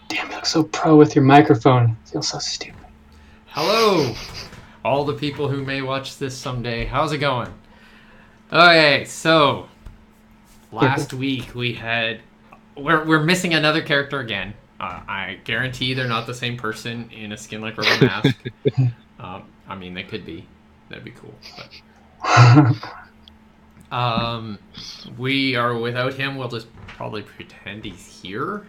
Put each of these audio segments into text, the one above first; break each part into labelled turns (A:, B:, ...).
A: Damn, you look so pro with your microphone. I feel so stupid.
B: Hello, all the people who may watch this someday. How's it going? Okay, so last week we had we're missing another character again. I guarantee they're not the same person in a skin like rubber mask. I mean, they could be. That'd be cool. But we are without him. We'll just probably pretend he's here.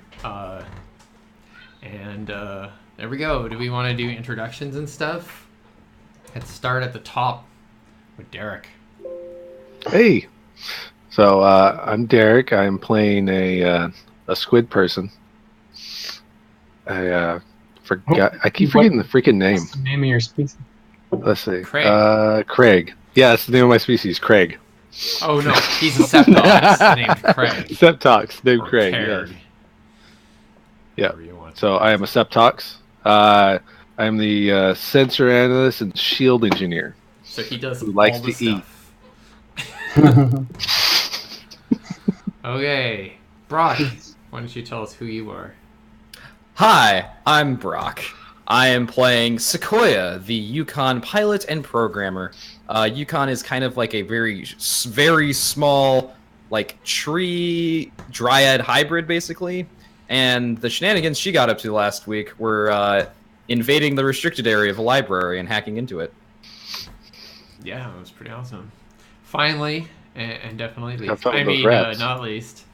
B: And there we go. Do we want to do introductions and stuff? Let's start at the top with Derek.
C: Hey, so I'm Derek. I'm playing a squid person. I forgot. I keep forgetting the freaking name.
A: What's the name of your species?
C: Let's see.
B: Craig.
C: Craig. Yeah, that's the name of my species, Craig.
B: Oh no, he's a Septox named Craig.
C: Septox named
B: Or
C: Craig.
B: Caird.
C: Yeah.
B: Whatever you want.
C: So I am a Septox. I'm the sensor analyst and shield engineer.
B: So he does
C: Who likes
B: all the
C: to eat.
B: stuff. Okay, Brock, why don't you tell us who you are?
D: Hi, I'm Brock. I am playing Sequoia, the Yukon pilot and programmer. Yukon is kind of like a very small, like, tree dryad hybrid, basically. And the shenanigans she got up to last week were invading the restricted area of a library and hacking into it.
B: Yeah, it was pretty awesome. Finally, and definitely least.
C: fun
B: I
C: with those
B: mean,
C: rats.
B: not least.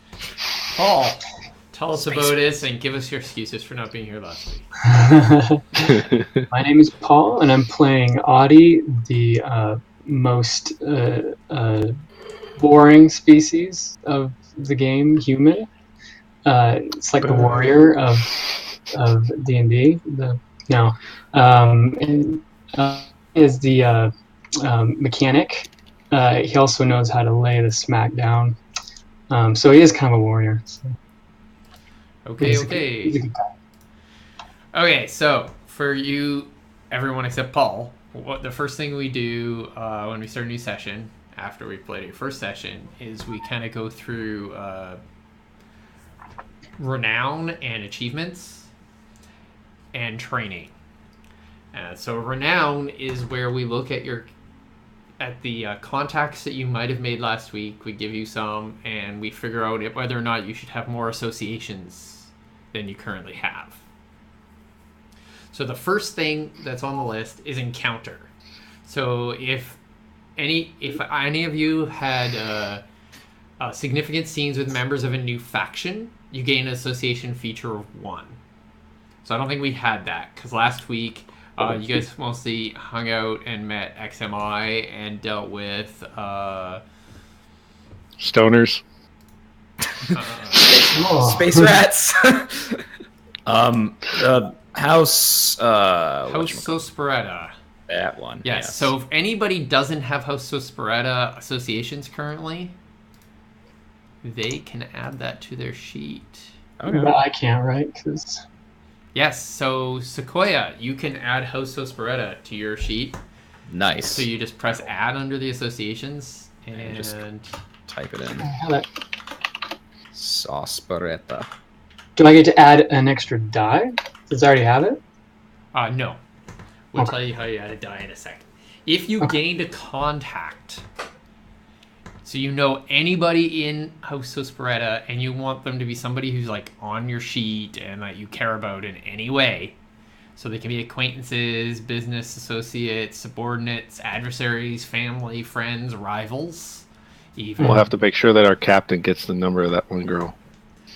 B: Paul, tell us about this and give us your excuses for not being here last week.
A: My name is Paul, and I'm playing Audie, the most boring species of the game, human. It's like the warrior of D&D. Is the mechanic. He also knows how to lay the smack down. So he is kind of a warrior. So.
B: Okay.
A: He's a good guy.
B: Okay, so for you, everyone except Paul, the first thing we do when we start a new session, after we've played a first session, is we kind of go through renown and achievements and training. So renown is where we look at the contacts that you might have made last week. We give you some, and we figure out whether or not you should have more associations than you currently have. So the first thing that's on the list is encounter. So if any of you had significant scenes with members of a new faction, you gain an association feature of 1. So I don't think we had that, because last week you guys mostly hung out and met XMI and dealt with
C: Stoners.
D: Space rats! House
B: Sosperetta.
D: that one.
B: Yes. So if anybody doesn't have House Sosperetta associations currently, they can add that to their sheet.
D: Okay.
A: But I can't, right? 'Cause
B: Yes. So Sequoia, you can add House Sosperetta to your sheet.
D: Nice.
B: So you just press add under the associations and
D: just type it in.
A: I have it.
D: Sosperetta.
A: Do I get to add an extra die? Does it already have it?
B: no. We'll
A: Okay.
B: tell you how you add a die in a second. If you gained a contact, so you know anybody in House Sosperetta and you want them to be somebody who's like on your sheet and that you care about in any way, so they can be acquaintances, business associates, subordinates, adversaries, family, friends, rivals, even.
C: We'll have to make sure that our captain gets the number of that one girl.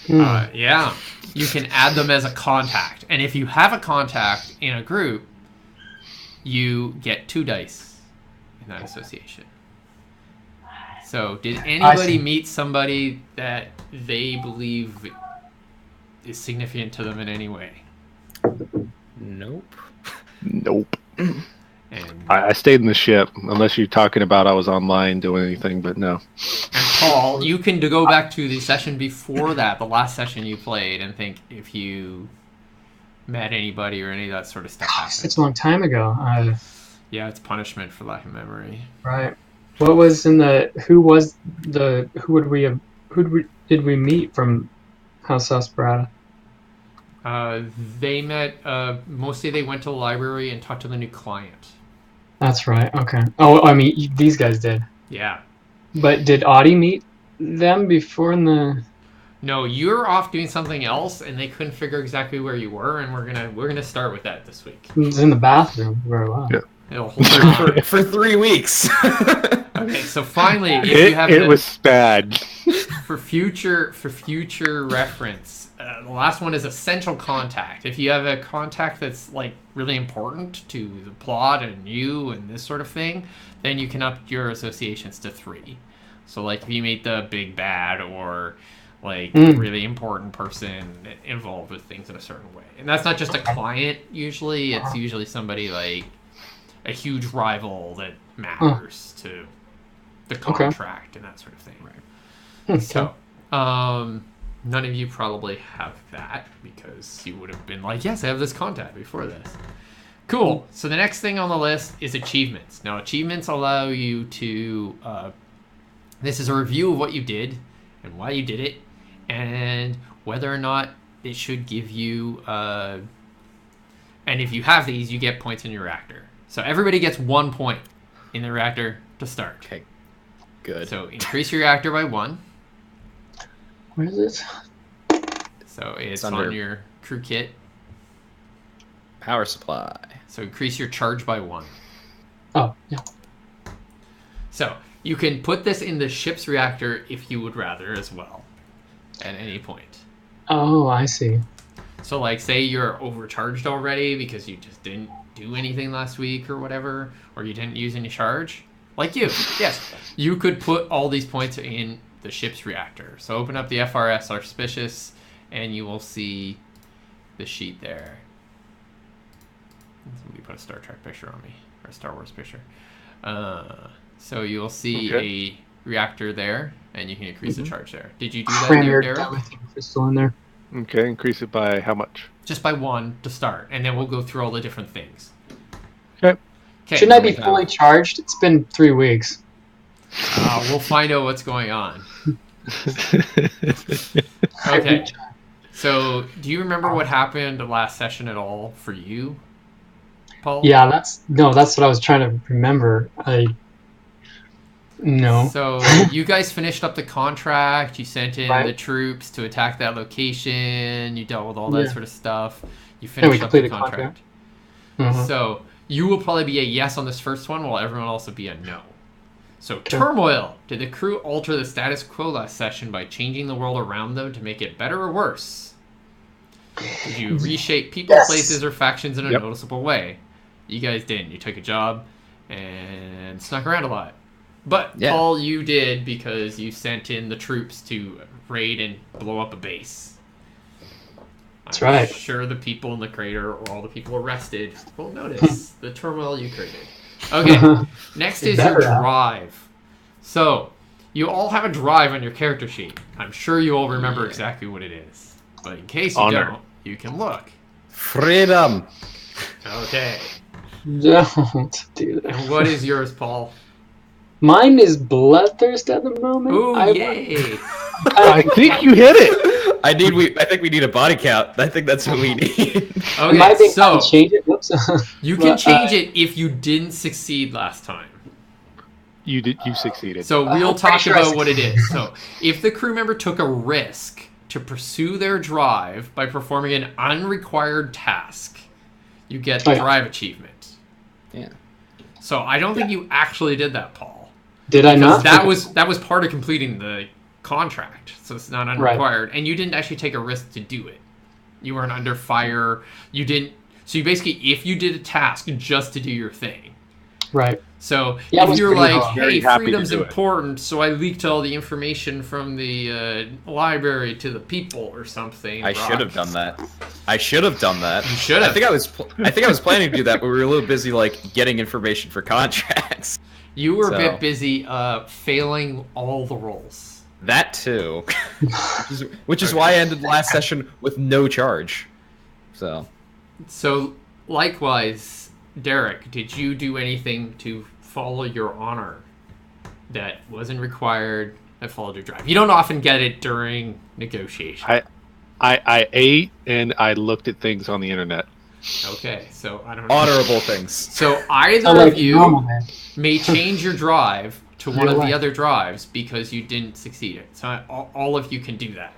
B: Yeah, you can add them as a contact. And if you have a contact in a group, you get 2 dice in that association. So, did anybody meet somebody that they believe is significant to them in any way?
D: Nope.
C: Nope.
B: And
C: I stayed in the ship, unless you're talking about I was online doing anything, but no.
B: And Paul, you can go back to the session before that, the last session you played, and think if you met anybody or any of that sort of stuff happened.
A: Such a long time ago.
B: Yeah, it's punishment for lack of memory.
A: Right. What was in the? Who did we meet from House Sosperata?
B: They met. Mostly, they went to the library and talked to the new client.
A: That's right. Okay. Oh, I mean, these guys did.
B: Yeah.
A: But did Audie meet them before in the?
B: No, you're off doing something else, and they couldn't figure exactly where you were, and we're gonna start with that this week.
A: It was in the bathroom. Where it was.
C: Yeah.
B: It'll hold on.
D: For 3 weeks.
B: Okay, so finally, if you have
C: It was bad.
B: for future reference, the last one is essential contact. If you have a contact that's like really important to the plot and you and this sort of thing, then you can up your associations to 3. So like if you meet the big bad or like really important person involved with things in a certain way, and that's not just a client. Usually, it's usually somebody like a huge rival that matters to the contract and that sort of thing.
A: Okay.
B: So, none of you probably have that because you would have been like, yes, I have this contact before this. Cool. So the next thing on the list is achievements. Now, achievements allow you to, this is a review of what you did and why you did it and whether or not it should give you, and if you have these, you get points in your reactor. So everybody gets 1 point in the reactor to start.
D: Okay. Good.
B: So increase your reactor by 1.
A: Where is it?
B: So it's
D: under-
B: on your crew kit.
D: Power supply.
B: So increase your charge by 1.
A: Oh, yeah.
B: So you can put this in the ship's reactor if you would rather as well, at any point.
A: Oh, I see.
B: So like say you're overcharged already because you just didn't do anything last week or whatever, or you didn't use any charge. Like you, yes. You could put all these points in the ship's reactor. So open up the FRS Auspicious and you will see the sheet there. Somebody put a Star Trek picture on me, or a Star Wars picture. So you'll see a reactor there, and you can increase the charge there. Did you do that
A: Cram
B: there,
A: your
B: Derek?
A: dilithium crystal in there.
C: Okay, increase it by how much?
B: Just by 1 to start, and then we'll go through all the different things.
C: Okay.
A: Shouldn't I be fully charged? It's been 3 weeks.
B: We'll find out what's going on. Okay. So, do you remember what happened last session at all for you, Paul?
A: Yeah, that's what I was trying to remember. No.
B: So, you guys finished up the contract, you sent in the troops to attack that location, you dealt with all that sort of stuff. You finished up the contract.
A: Mm-hmm.
B: So, you will probably be a yes on this first one, while everyone else will be a no. So, turmoil. Did the crew alter the status quo last session by changing the world around them to make it better or worse? Did you reshape people, places, or factions in a noticeable way? You guys didn't. You took a job and snuck around a lot. But all you did because you sent in the troops to raid and blow up a base.
A: That's right.
B: I'm sure the people in the crater or all the people arrested will notice the turmoil you created. Okay, next is your drive. So, you all have a drive on your character sheet. I'm sure you all remember exactly what it is. But in case you don't, you can look.
D: Freedom.
B: Okay.
A: Don't do that.
B: And what is yours, Paul?
A: Mine is bloodthirst at the moment.
B: Ooh, yay!
C: I think you hit it.
D: I think we need a body count. I think that's what we need.
B: Okay, so
A: change it. Whoops.
B: you can change it if you didn't succeed last time.
C: You succeeded.
B: So we'll talk about what it is. So if the crew member took a risk to pursue their drive by performing an unrequired task, you get the drive achievement.
D: Yeah.
B: So I don't think you actually did that, Paul.
A: Did I not?
B: That was part of completing the contract, so it's not unrequired, and you didn't actually take a risk to do it. You weren't under fire. You didn't. So you basically, if you did a task just to do your thing,
A: right?
B: So if you're like, hey,
C: happy
B: freedom's
C: to do
B: important, so I leaked all the information from the library to the people or something.
D: I should have done that. You should have.
B: I
D: think I was planning to do that, but we were a little busy like getting information for contracts.
B: You were a bit busy failing all the rolls.
D: That too. which is why I ended last session with no charge. So
B: likewise, Derek, did you do anything to follow your honor that wasn't required, that followed your drive? You don't often get it during negotiation.
C: I ate and I looked at things on the internet.
B: Okay, so I don't know.
D: Honorable things.
B: So either
A: like
B: of you
A: normal then.
B: may change your drive to one
A: Real
B: of
A: life.
B: the other drives because you didn't succeed it. So all of you can do that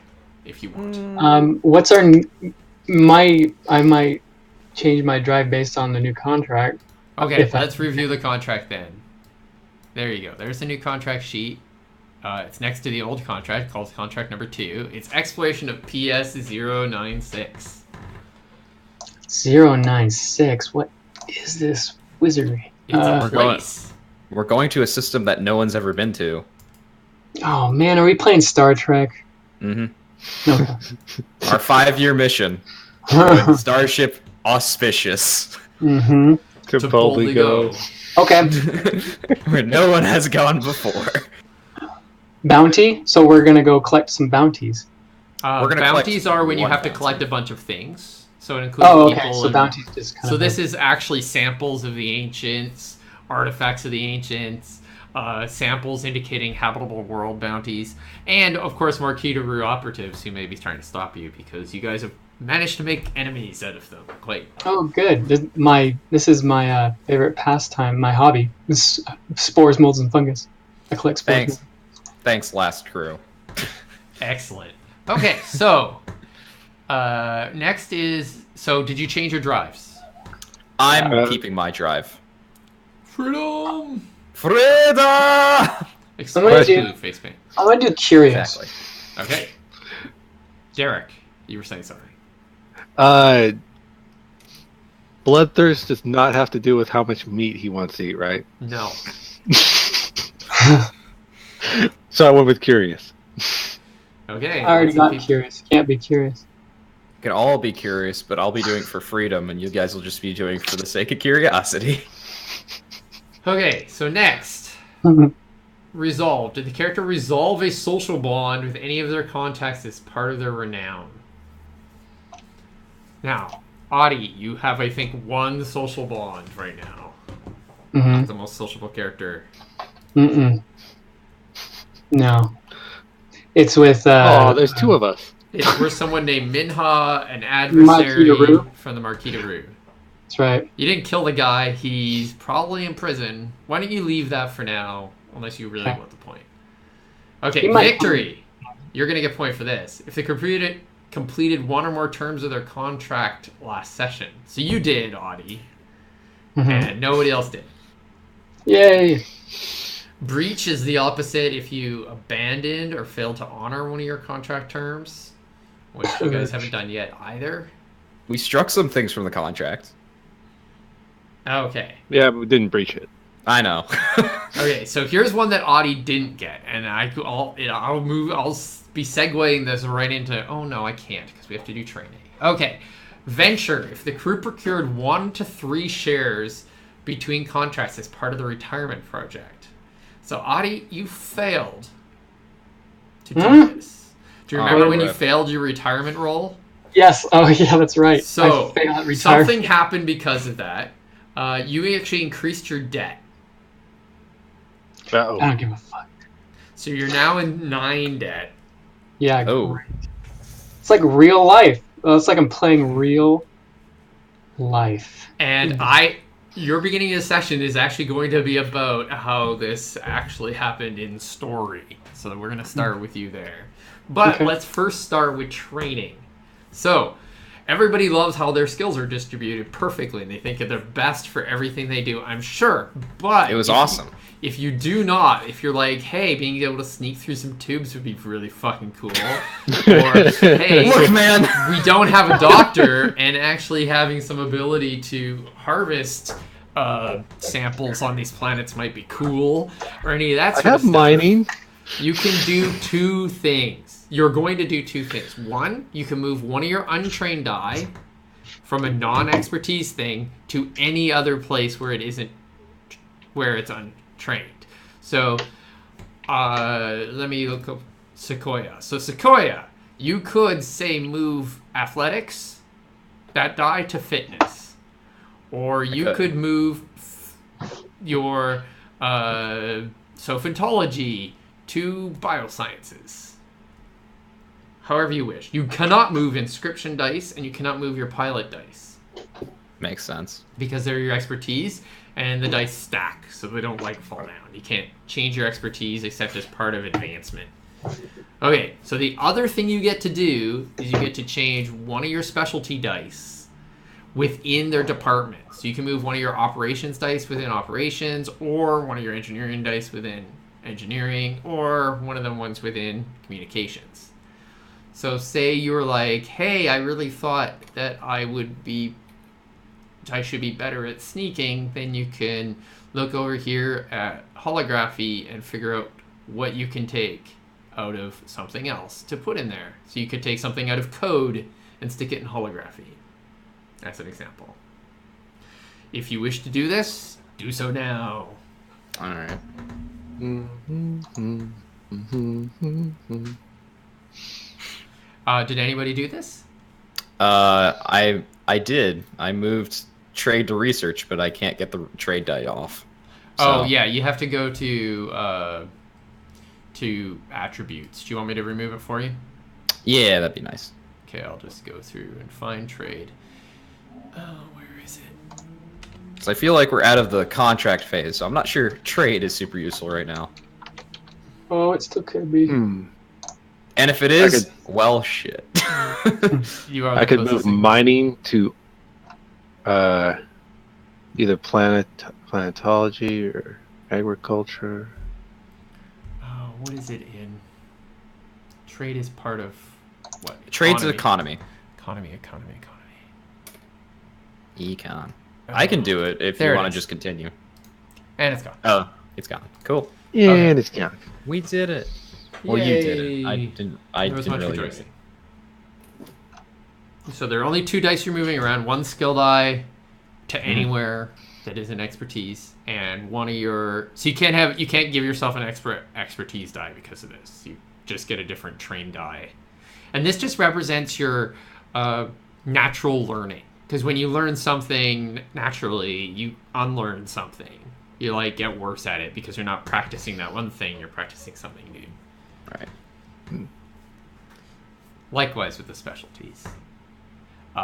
B: if you want.
A: What's our I might change my drive based on the new contract.
B: Okay,
A: if I-
B: let's review the contract then. There you go. There's the new contract sheet. It's next to the old contract called contract number 2. It's exploration of PS096.
A: 096. What is this wizardry?
B: It's a
D: We're going-
B: place.
D: We're going to a system that no one's ever been to.
A: Oh man, are we playing Star Trek?
D: Mm-hmm.
A: No.
D: Our 5-year mission. With Starship Auspicious.
A: Mm-hmm.
C: To
B: To
C: boldly go.
A: Okay.
D: Where no one has gone before.
A: Bounty. So we're gonna go collect some bounties.
D: We're gonna
B: Bounties
D: collect
B: are when you
D: one
B: have to
D: bounty.
B: collect a bunch of things. So it includes
A: Oh,
B: people
A: okay. So
B: and...
A: bounties just kind
B: So
A: of.
B: this is actually samples of the ancients, artifacts of the ancients, samples indicating habitable world bounties, and of course Marquita operatives who may be trying to stop you because you guys have managed to make enemies out of them. Quite.
A: Oh, good. This is my favorite pastime, my hobby. Spores, molds, and fungus. I collect spores.
D: Thanks. Thanks, last crew.
B: Excellent. Okay, so next is, so did you change your drives?
D: I'm keeping my drive.
B: Freedom.
D: Frida!
B: Explain
A: do-
B: blue face paint.
A: I'm gonna do curious.
D: Exactly.
B: Okay. Derek, you were saying something.
C: Bloodthirst does not have to do with how much meat he wants to eat, right?
B: No.
C: So I went with curious.
B: Okay.
A: I already
B: lots of
A: got
B: people-
A: curious. Can't be curious.
D: You can all be curious, but I'll be doing it for freedom, and you guys will just be doing it for the sake of curiosity.
B: Okay, so next. Resolve. Did the character resolve a social bond with any of their contacts as part of their renown? Now, Audie, you have, I think, one social bond right now.
A: Mm-hmm.
B: The most sociable character.
A: Mm-mm. No. It's with.
C: Oh, there's 2 of us.
B: It's where someone named Minha, an adversary
A: Marquita
B: from the Marquita Rue.
A: That's right.
B: You didn't kill the guy. He's probably in prison. Why don't you leave that for now, unless you really
A: Okay.
B: want the point. Okay,
A: He might-
B: victory. You're going to get point for this. If they completed one or more terms of their contract last session. So you did, Audie.
A: Mm-hmm.
B: And nobody else did.
A: Yay!
B: Breach is the opposite if you abandoned or failed to honor one of your contract terms, which you guys haven't done yet either.
D: We struck some things from the contract.
B: Okay.
C: Yeah, but we didn't breach it.
D: I know.
B: Okay, so here's one that Audie didn't get, and I'll be segueing this right into. Oh no, I can't because we have to do training. Okay, venture. If the crew procured 1 to 3 shares between contracts as part of the retirement project. So Audie, you failed to do this. Do you remember when you
D: rip.
B: failed your retirement roll?
A: Yes. Oh, yeah, that's right.
B: So
A: I failed at retirement.
B: something happened because of that. You actually increased your debt.
A: I
C: Uh-oh.
A: don't give a fuck.
B: So you're now in 9 debt.
A: Yeah.
D: Oh.
A: Great. It's like real life. It's like I'm playing real life.
B: And your beginning of the session is actually going to be about how this actually happened in story. So we're going to start with you there. But
A: Okay.
B: let's first start with training. So everybody loves how their skills are distributed perfectly, and they think they're best for everything they do, I'm sure. But
D: It was awesome.
B: If you do not, if you're like, hey, being able to sneak through some tubes would be really fucking cool. Or, hey,
D: Look, man!
B: we don't have a doctor, and actually having some ability to harvest samples on these planets might be cool, or any of that
C: I
B: sort
C: have
B: of stuff.
C: mining.
B: You can do 2 things. You're going to do 2 things. One, you can move one of your untrained die from a non-expertise thing to any other place where it isn't, where it's untrained. So, let me look up Sequoia. So Sequoia, you could say move athletics, that die, to fitness. Or you could move your sophentology to biosciences. however you wish. You cannot move inscription dice, and you cannot move your pilot dice
D: Makes sense.
B: because they're your expertise, and the dice stack, so they don't like fall down. You can't change your expertise except as part of advancement. Okay, so the other thing you get to do is you get to change one of your specialty dice within their department. So you can move one of your operations dice within operations, or one of your engineering dice within engineering, or one of them ones within communications. So say you were like, hey, I really thought that I should be better at sneaking, then you can look over here at holography and figure out what you can take out of something else to put in there. So you could take something out of code and stick it in holography. That's an example. If you wish to do this, do so now.
D: All right.
B: Did anybody do this?
D: I did. I moved trade to research, but I can't get the trade die off.
B: Oh
D: So-
B: yeah, you have to go to attributes. Do you want me to remove it for you?
D: Yeah, that'd be nice.
B: Okay, I'll just go through and find trade. Oh, where is it?
D: So I feel like we're out of the contract phase, so I'm not sure trade is super useful right now.
A: Oh, it still could be.
D: And if it is, well, shit.
B: You are.
C: I
B: the
C: could move
B: closest.
C: mining to either planetology or agriculture.
B: Oh, what is it in? Trade is part of what?
D: Trade's economy.
B: Economy.
D: Econ. I can do it if
B: There
D: you
B: it
D: want to
B: is.
D: just continue.
B: And it's gone.
D: Oh, it's gone. Cool.
C: Yeah,
B: Okay.
C: and it's yeah.
D: We did it. Well, you did it. I
B: Yay.
D: didn't. I
B: There was
D: didn't
B: much
D: really.
B: rejoicing. So there are only 2 dice you're moving around. One skill die to anywhere that is an expertise, and one of your. So you can't give yourself an expertise die because of this. You just get a different train die, and this just represents your natural learning. Because when you learn something naturally, you unlearn something. You like get worse at it because you're not practicing that one thing. You're practicing something new.
D: Right.
B: Likewise with the specialties.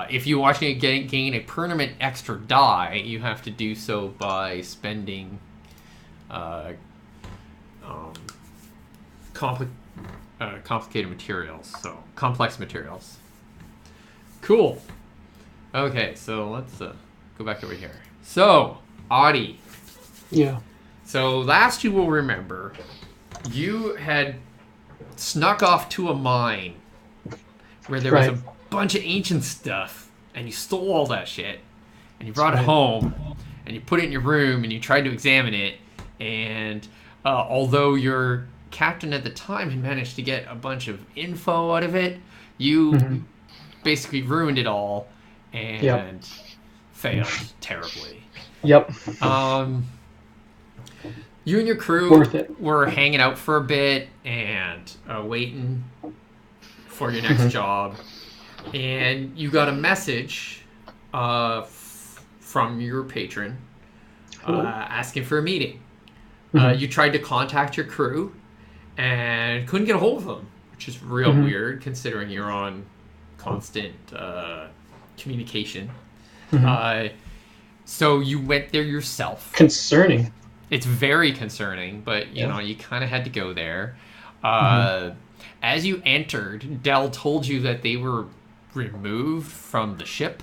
B: If you want to gain a permanent extra die, you have to do so by spending complicated materials, so complex materials. Cool. Okay, so let's go back over here. So, Audie.
A: Yeah.
B: So last you will remember, you had snuck off to a mine where there was
A: Right.
B: a bunch of ancient stuff, and you stole all that shit, and you brought it home, and you put it in your room, and you tried to examine it, and although your captain at the time had managed to get a bunch of info out of it, you basically ruined it all and failed terribly.
A: Yep.
B: You and your crew
A: Worth it.
B: were hanging out for a bit and waiting for your next job, and you got a message from your patron asking for a meeting. You tried to contact your crew and couldn't get a hold of them, which is real weird considering you're on constant communication. So you went there yourself.
A: Concerning.
B: It's very concerning, but you know, you kind of had to go there. As you entered, Dell told you that they were removed from the ship,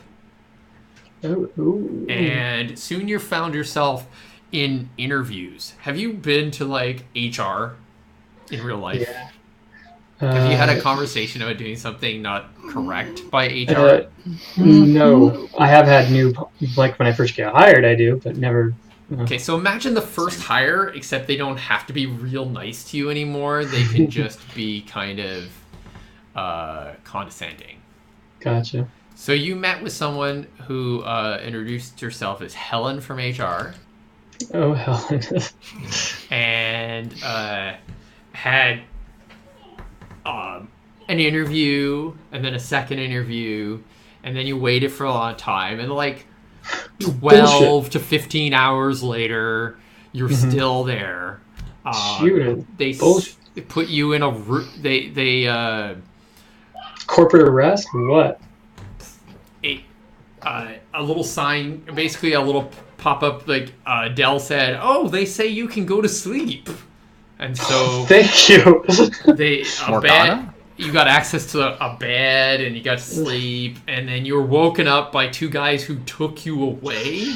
A: Ooh.
B: and soon you found yourself in interviews. Have you been to like HR in real life?
A: Yeah.
B: Have you had a conversation about doing something not correct by HR?
A: No, I have had like when I first get hired, I do, but never.
B: Okay, so imagine the first hire, except they don't have to be real nice to you anymore. They can just be kind of condescending.
A: Gotcha.
B: So you met with someone who introduced herself as Helen from HR
A: Oh hell.
B: and had an interview and then a second interview, and then you waited for a long time, and like 12 to 15 hours later, you're still there.
A: Shoot.
B: They
A: Bullshit.
B: put you in a they
A: corporate arrest? What?
B: A little sign, basically a little pop-up, like Dell said, "Oh, they say you can go to sleep," and so
A: Thank you.
D: Morgana?
B: You got access to a bed and you got to sleep, and then you were woken up by two guys who took you away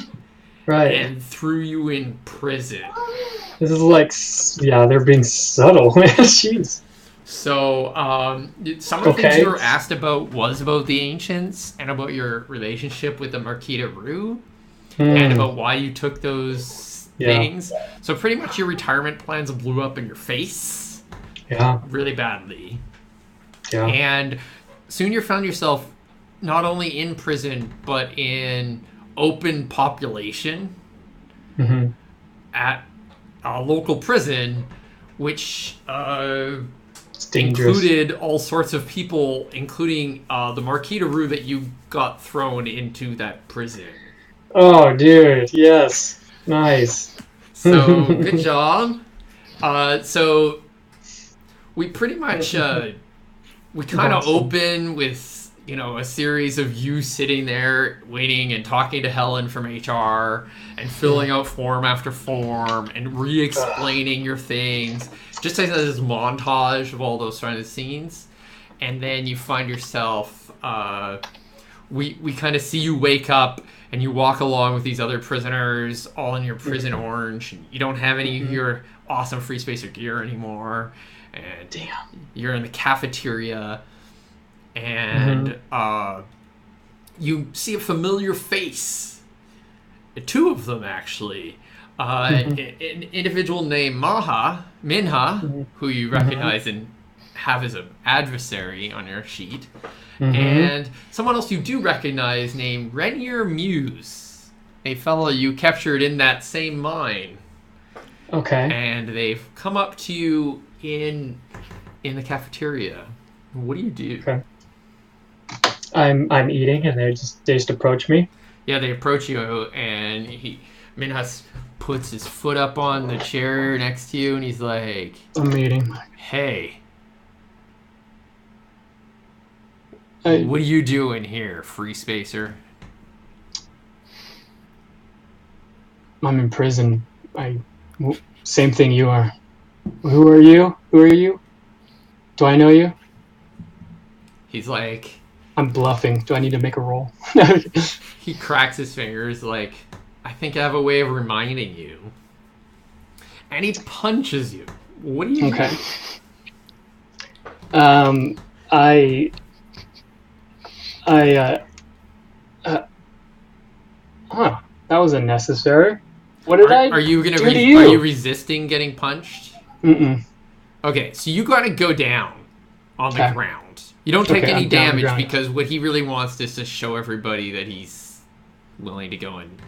A: Right.
B: and threw you in prison.
A: This is like, yeah, they're being subtle, man. Jeez.
B: So, some of the things
A: Okay.
B: you were asked about was about the ancients and about your relationship with the Marquita Rue and about why you took those things. So pretty much your retirement plans blew up in your face.
A: Yeah.
B: Really badly.
A: Yeah.
B: And soon you found yourself not only in prison, but in open population at a local prison, which
A: It's dangerous.
B: included all sorts of people, including the Marquita Rue that you got thrown into that prison.
A: Oh, dude. Yes. Nice.
B: So, good job. So, we pretty much, we kind of open with, a series of you sitting there waiting and talking to Helen from HR and filling out form after form and re-explaining your things. Just as this montage of all those kind of scenes. And then you find yourself, we kind of see you wake up and you walk along with these other prisoners all in your prison orange. You don't have any of your awesome Free Spacer gear anymore. And you're in the cafeteria and you see a familiar face. Two of them, actually. An individual named Minha, who you recognize and have as an adversary on your sheet, and someone else you do recognize named Renier Muse, a fellow you captured in that same mine.
A: Okay.
B: And they've come up to you in the cafeteria. What do you do?
A: Okay. I'm eating, and they just approach me.
B: Yeah, they approach you, and Minhas puts his foot up on the chair next to you, and he's like,
A: I'm eating.
B: "Hey, what are you doing here, Free Spacer?"
A: I'm in prison. Same thing you are. Who are you? Who are you? Do I know you?
B: He's like,
A: I'm bluffing. Do I need to make a roll?
B: he cracks his fingers like, "I think I have a way of reminding you." And he punches you. What do you do?
A: That was unnecessary. What did I
B: Are you gonna
A: do to
B: are
A: you?
B: you resisting getting punched?
A: Mm-mm.
B: Okay, so you gotta go down on the ground. You don't take any
A: I'm down on the
B: damage
A: ground.
B: because what he really wants is to show everybody that he's willing to go and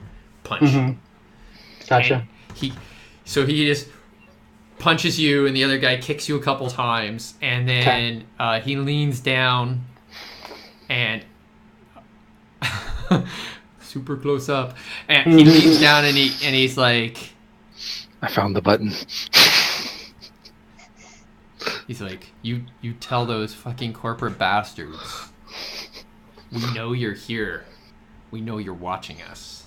B: punch you.
A: Gotcha.
B: And he just punches you, and the other guy kicks you a couple times, and then he leans down and super close up, and he leans down and he's like,
C: I found the button.
B: he's like, you tell those fucking corporate bastards. We know you're here. We know you're watching us.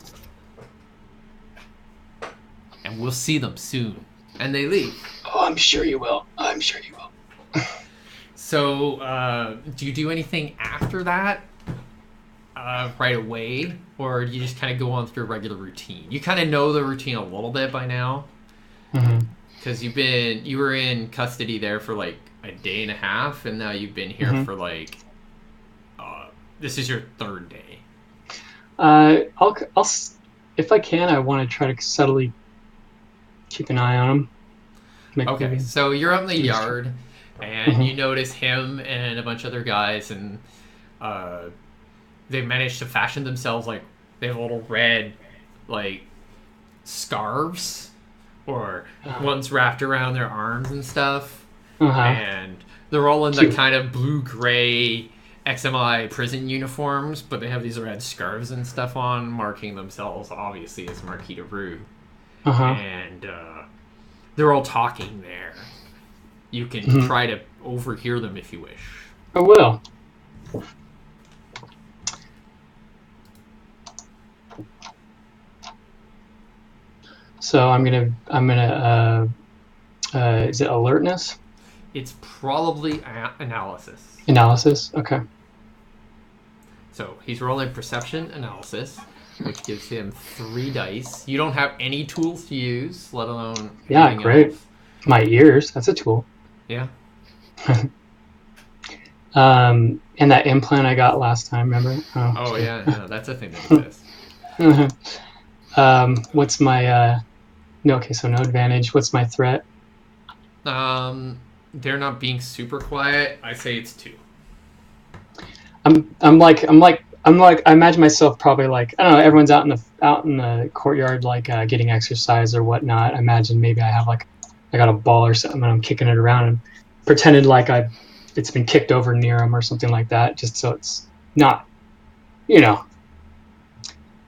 B: And we'll see them soon. And they leave.
A: Oh, I'm sure you will. I'm sure you will.
B: So, do you do anything after that? Right away? Or do you just kind of go on through a regular routine? You kind of know the routine a little bit by now. Because you were in custody there for like a day and a half, and now you've been here for like, this is your third day.
A: I'll if I can, I want to try to subtly keep an eye on him.
B: Okay, so you're out in the yard, and you notice him and a bunch of other guys, and they managed to fashion themselves like they have little red like scarves or ones wrapped around their arms and stuff, and they're all in the kind of blue-gray XMI prison uniforms, but they have these red scarves and stuff on, marking themselves obviously as Marquita Rue. And they're all talking there. You can try to overhear them if you wish.
A: I will. So I'm gonna is it alertness?
B: It's probably analysis.
A: Analysis? Okay.
B: So he's rolling perception analysis, which gives him 3 dice. You don't have any tools to use, let alone
A: Yeah,
B: anything
A: great.
B: else.
A: My ears, that's a tool.
B: Yeah.
A: And that implant I got last time, remember?
B: Oh yeah, no, that's a thing that exists.
A: What's my no, okay, so no advantage. What's my threat?
B: They're not being super quiet. I say it's 2.
A: I'm like I imagine myself probably like, I don't know, everyone's out in the courtyard like getting exercise or whatnot. I imagine maybe I have like I got a ball or something and I'm kicking it around and pretended like it's been kicked over near him or something like that, just so it's not,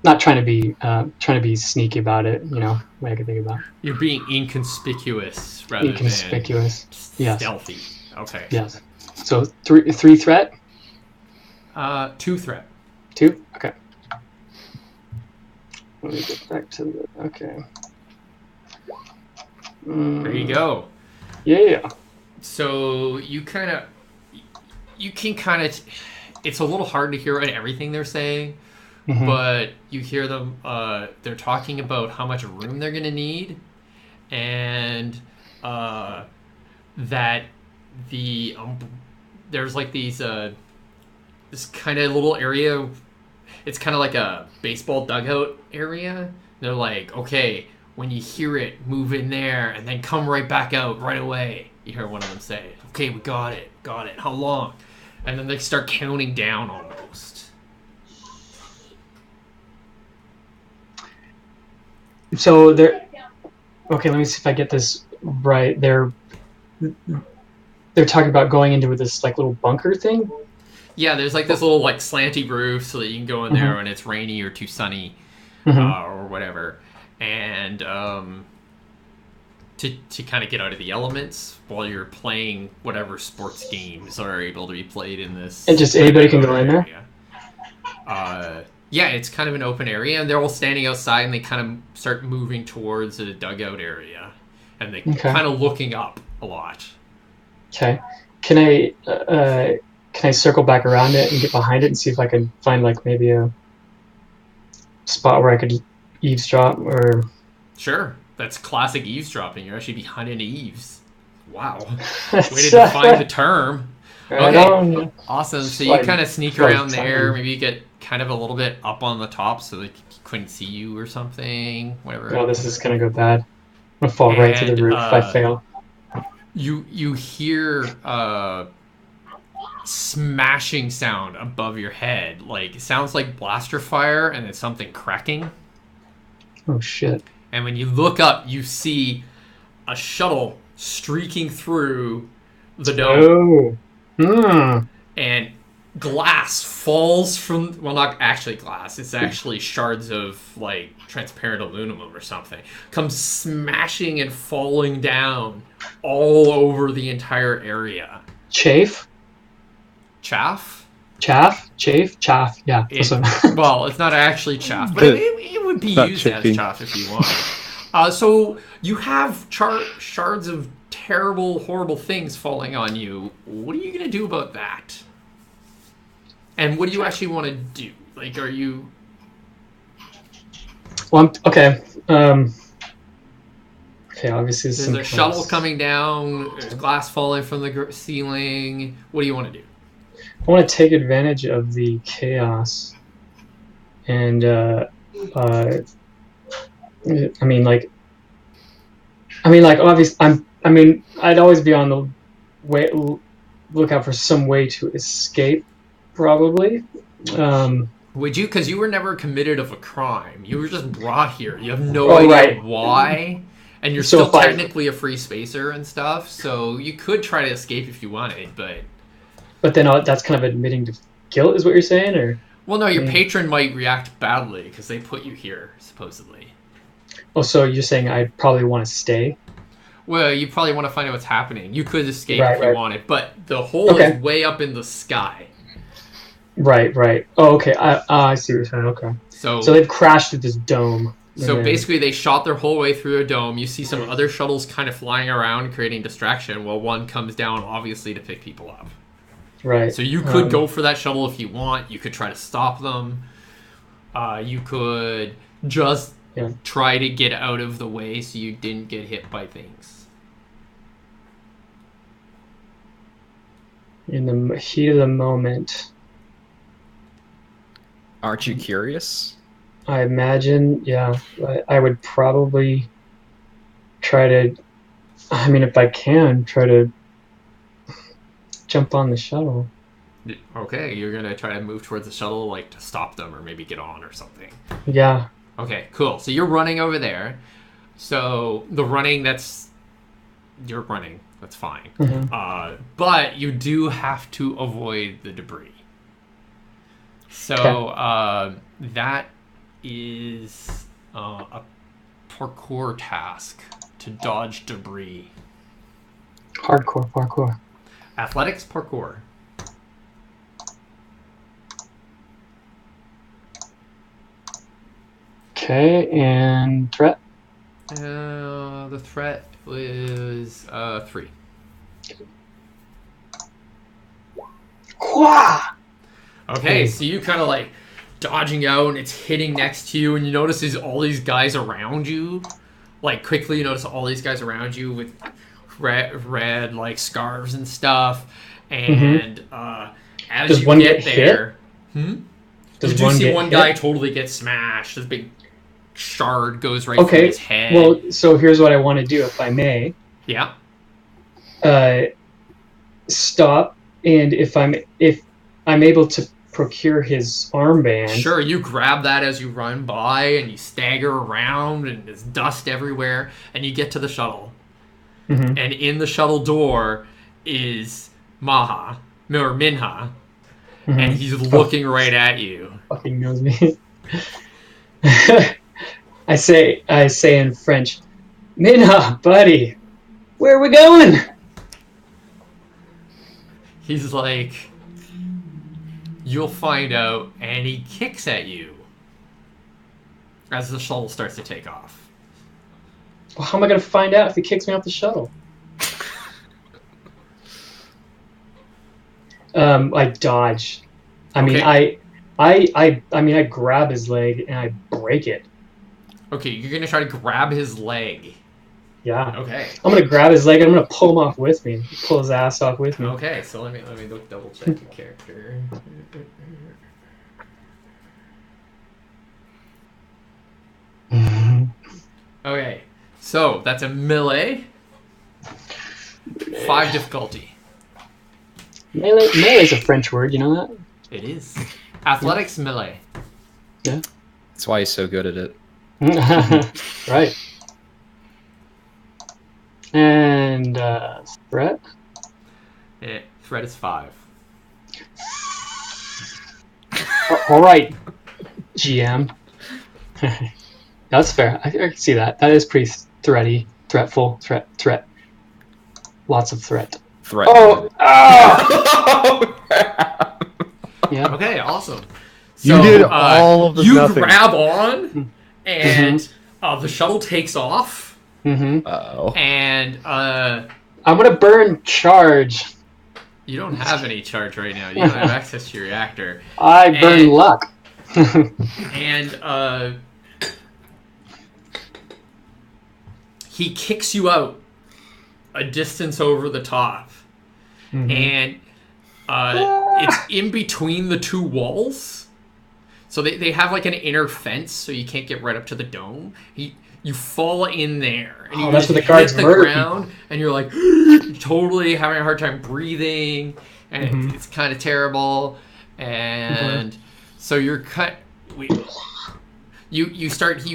A: not trying to be sneaky about it, what I could think about.
B: You're being inconspicuous rather
A: Inconspicuous.
B: than
A: Yes.
B: stealthy. Okay.
A: Yes. So three threat?
B: 2 threat.
A: 2? Okay. Let me get back to the... Okay.
B: There you go.
A: Yeah.
B: So you can kind of... It's a little hard to hear everything they're saying,
A: Mm-hmm.
B: but you hear them... they're talking about how much room they're going to need, and that the... there's like these... this kind of little area, it's kind of like a baseball dugout area. They're like, okay, when you hear it, move in there and then come right back out right away. You hear one of them say, okay, we got it. How long? And then they start counting down almost.
A: So they're... Okay, let me see if I get this right. They're talking about going into this like little bunker thing?
B: Yeah, there's like this little like slanty roof so that you can go in there when it's rainy or too sunny or whatever, and to kind of get out of the elements while you're playing whatever sports games are able to be played in this.
A: And just anybody can go in there?
B: Yeah, it's kind of an open area, and they're all standing outside, and they kind of start moving towards the dugout area, and they kind of looking up a lot.
A: Okay. Can I circle back around it and get behind it and see if I can find like maybe a spot where I could eavesdrop or...
B: Sure. That's classic eavesdropping. You're actually behind an eaves. Wow. Way to define the term. Okay. Awesome. So you kind of sneak around there. Maybe you get kind of a little bit up on the top so they couldn't see you or something. Whatever.
A: Oh, this is going to go bad. I'm going to fall right to the roof if I fail.
B: You hear smashing sound above your head. Like, it sounds like blaster fire and it's something cracking.
A: Oh, shit.
B: And when you look up, you see a shuttle streaking through the dome.
A: Oh.
B: And glass falls from... Well, not actually glass. It's actually shards of, like, transparent aluminum or something. Comes smashing and falling down all over the entire area.
A: Chaff? Yeah.
B: Well, it's not actually chaff, but it would be used as chaff if you want. So you have shards of terrible, horrible things falling on you. What are you going to do about that? And what do you actually want to do? Like, are you...
A: Well, okay. Okay, obviously
B: there's a shuttle coming down. There's glass falling from the ceiling. What do you want to do?
A: I want to take advantage of the chaos, and obviously, I'd always be on the lookout for some way to escape, probably.
B: Would you? Because you were never committed of a crime. You were just brought here. You have no idea why, and you're still technically a free spacer and stuff. So you could try to escape if you wanted, but.
A: But then that's kind of admitting to guilt, is what you're saying, or?
B: Well, no, your patron might react badly because they put you here, supposedly.
A: Oh, so you're saying I'd probably want to stay?
B: Well, you probably want to find out what's happening. You could escape if you wanted, but the hole is way up in the sky.
A: Right. Oh, okay. I see what you're saying. Okay.
B: So
A: So they've crashed through this dome.
B: So
A: and then-
B: basically, they shot their whole way through a dome. You see some other shuttles kind of flying around, creating distraction, while one comes down, obviously, to pick people up.
A: Right.
B: So you could go for that shuttle if you want. You could try to stop them. You could just try to get out of the way so you didn't get hit by things.
A: In the heat of the moment,
D: Aren't you curious?
A: I imagine, I would probably try to, I mean, if I can, try to jump on the shuttle.
B: Okay, you're going to try to move towards the shuttle, like, to stop them or maybe get on or something.
A: Yeah.
B: Okay, cool. So you're running over there. So the running, you're running. That's fine.
A: Mm-hmm.
B: But you do have to avoid the debris. So that is a parkour task to dodge debris.
A: Hardcore parkour.
B: Athletics parkour.
A: Okay, and threat?
B: The threat was 3.
A: Quah!
B: Okay, so you kind of like dodging out and it's hitting next to you, and you notice there's all these guys around you. Like, quickly you notice all these guys around you with red like scarves and stuff. And as
A: Does
B: you
A: one
B: get
A: get
B: there,
A: Does
B: you do
A: one
B: see
A: get
B: one
A: hit?
B: guy totally get smashed. This big shard goes right through his head.
A: Well, so here's what I want to do, if I may.
B: Yeah.
A: Stop, and if I'm able to procure his armband.
B: Sure, you grab that as you run by, and you stagger around, and there's dust everywhere, and you get to the shuttle.
A: Mm-hmm.
B: And in the shuttle door is Minha, and he's looking right at you.
A: Fucking knows me. I say in French, Minha, buddy, where are we going?
B: He's like, you'll find out, and he kicks at you as the shuttle starts to take off.
A: Well, how am I going to find out if he kicks me off the shuttle? I dodge. I mean, I grab his leg and I break it.
B: Okay, you're gonna try to grab his leg.
A: Yeah.
B: Okay.
A: I'm gonna grab his leg and I'm gonna pull him off with me. Pull his ass off with me.
B: Okay, so let me double check your character. Okay, so that's a melee. 5 difficulty.
A: Melee's a French word, you know that?
B: It is. Athletics melee.
A: Yeah.
D: That's why he's so good at it.
A: Right. And threat?
B: Threat is 5.
A: All right, GM. That's fair. I can see that. That is pretty threatful. Threat. Lots of threat.
D: Threat.
A: Oh! Yeah.
B: Okay, awesome.
C: You did all of the
B: You
C: nothing.
B: grab on, and the shuttle takes off,
A: Mm-hmm.
D: Uh-oh.
B: and
A: I'm gonna burn charge.
B: you don't have any charge right now. You don't have access to your reactor.
A: I burn
B: And-
A: luck.
B: And he kicks you out a distance over the top. And it's in between the two walls. So they have like an inner fence, so you can't get right up to the dome. You fall in there, and you
A: that's where the
B: hit
A: guards
B: the
A: murder
B: ground, and you're like totally having a hard time breathing, and it's kind of terrible. And so you're cut. You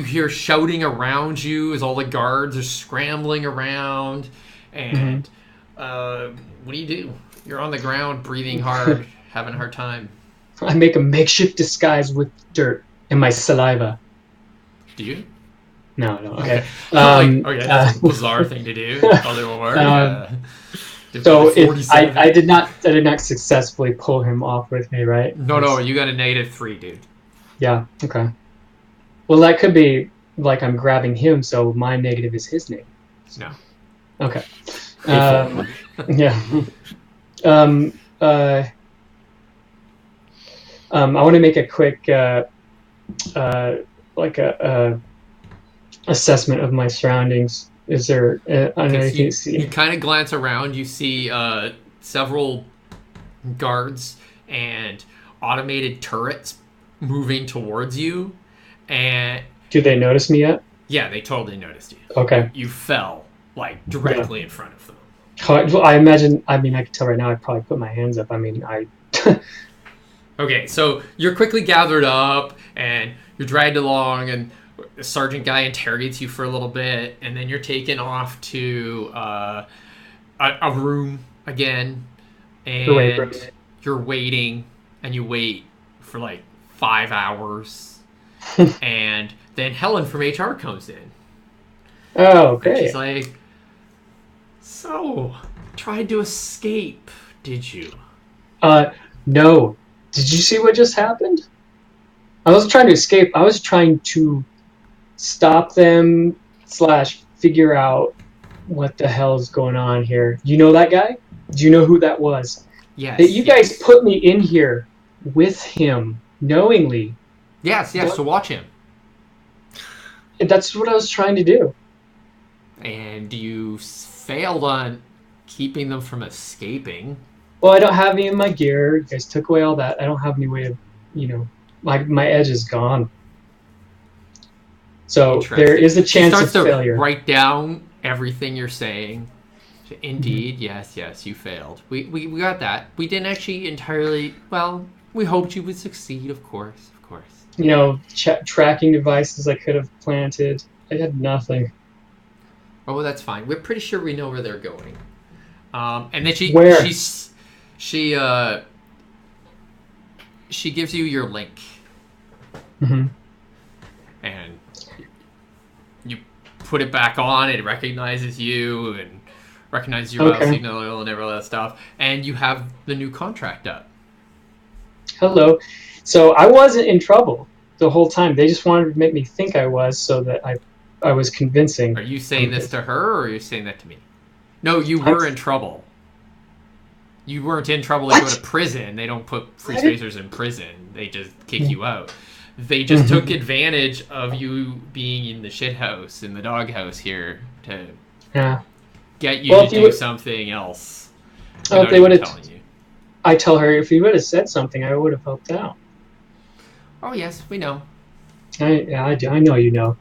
B: hear shouting around you as all the guards are scrambling around, and what do? You're on the ground, breathing hard, having a hard time.
A: I make a makeshift disguise with dirt and my saliva.
B: Do you?
A: No, okay.
B: Okay, that's a bizarre thing to do. Oh, they will work.
A: So
B: Defeated 47.
A: I did not successfully pull him off with me, right?
B: No, you got a -3, dude.
A: Yeah. Okay. Well, that could be like I'm grabbing him, so my negative is his negative.
B: No.
A: Okay.
C: Hey,
A: Yeah. Um. I want to make a quick like a assessment of my surroundings. Is there anything
B: You
A: to see?
B: kind of glance around. You see several guards and automated turrets moving towards you, and
A: Do they notice me yet?
B: yeah, they totally noticed you.
A: Okay.
B: You fell like directly in front of them.
A: Well, I imagine. I mean, I can tell right now. I probably put my hands up. I mean, I.
B: Okay, so you're quickly gathered up and you're dragged along, and the sergeant guy interrogates you for a little bit, and then you're taken off to a room again,
A: The wait room.
B: and you're waiting, and you wait for like 5 hours, and then Helen from HR comes in.
A: Oh,
B: And
A: great.
B: she's like, "So, tried to escape, did you?"
A: No. Did you see what just happened? I wasn't trying to escape. I was trying to stop them / figure out what the hell is going on here. You know that guy? Do you know who that was?
B: Yes.
A: That you guys put me in here with him knowingly.
B: Yes, so watch him.
A: That's what I was trying to do.
B: And you failed on keeping them from escaping.
A: Well, I don't have any in my gear. You guys took away all that. I don't have any way of, my edge is gone. So there is a chance of failure.
B: Write down everything you're saying. Indeed, yes, you failed. We got that. We didn't actually entirely. Well, we hoped you would succeed, of course.
A: Tracking devices I could have planted. I had nothing.
B: Oh, that's fine. We're pretty sure we know where they're going. And then
A: Where?
B: she gives you your link.
A: Mm-hmm.
B: And you put it back on. It recognizes you and recognizes your bio signal and every all that stuff. And you have the new contract up.
A: Hello. So I wasn't in trouble the whole time. They just wanted to make me think I was, so that I was convincing.
B: Are you saying this to her, or are you saying that to me? No, you were in trouble. You weren't in trouble to go to prison. They don't put free spacers in prison. They just kick you out. They just took advantage of you being in the shithouse, in the doghouse here, to get you to do something else.
A: Oh, if they would have. I tell her, if you would have said something, I would have helped out.
B: Oh yes, we know.
A: I know you know.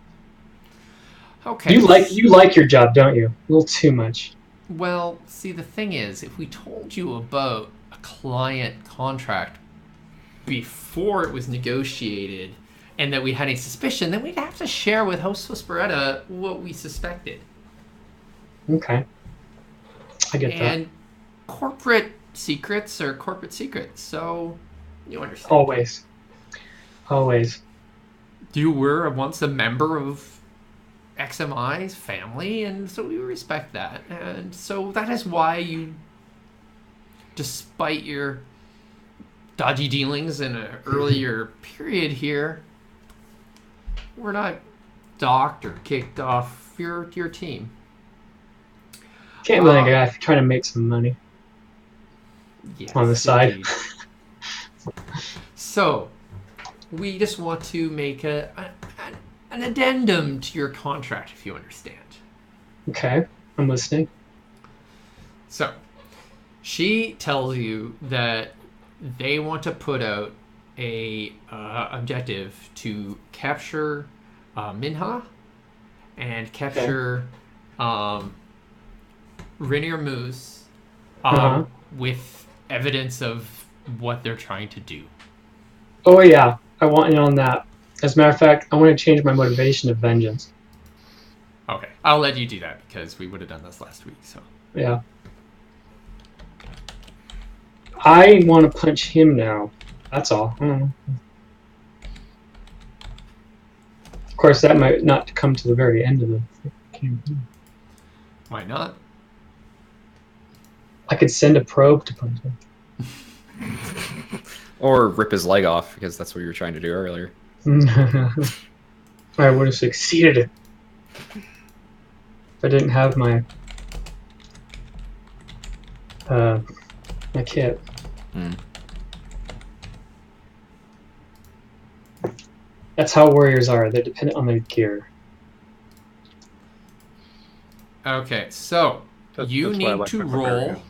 B: Okay.
A: You like your job, don't you? A little too much.
B: Well, see, the thing is, if we told you about a client contract before it was negotiated, and that we had a suspicion, then we'd have to share with Host Whisperetta what we suspected.
A: Okay. I get that.
B: And corporate secrets are corporate secrets, so you understand.
A: Always.
B: You were once a member of XMI's family, and so we respect that. And so that is why you, despite your dodgy dealings in an earlier period here, we're not docked or kicked off your team.
A: Can't blame a guy for trying to make some money.
B: Yes,
A: on the side.
B: Indeed. So, we just want to make an addendum to your contract, if you understand.
A: Okay, I'm listening.
B: So, she tells you that they want to put out a objective to capture Minha and capture Rainier Moose with evidence of what they're trying to do.
A: Oh yeah, I want in on that. As a matter of fact, I want to change my motivation to vengeance.
B: Okay, I'll let you do that because we would have done this last week. So
A: yeah, I want to punch him now. That's all. Of course, that might not come to the very end of the campaign.
B: Why not?
A: I could send a probe to punch him.
D: Or rip his leg off, because that's what you were trying to do earlier.
A: I would have succeeded if I didn't have my kit. That's how warriors are. They're dependent on their gear.
B: Okay, so you
C: That's why I
B: need
C: like
B: to
C: my
B: roll.
C: barbarian.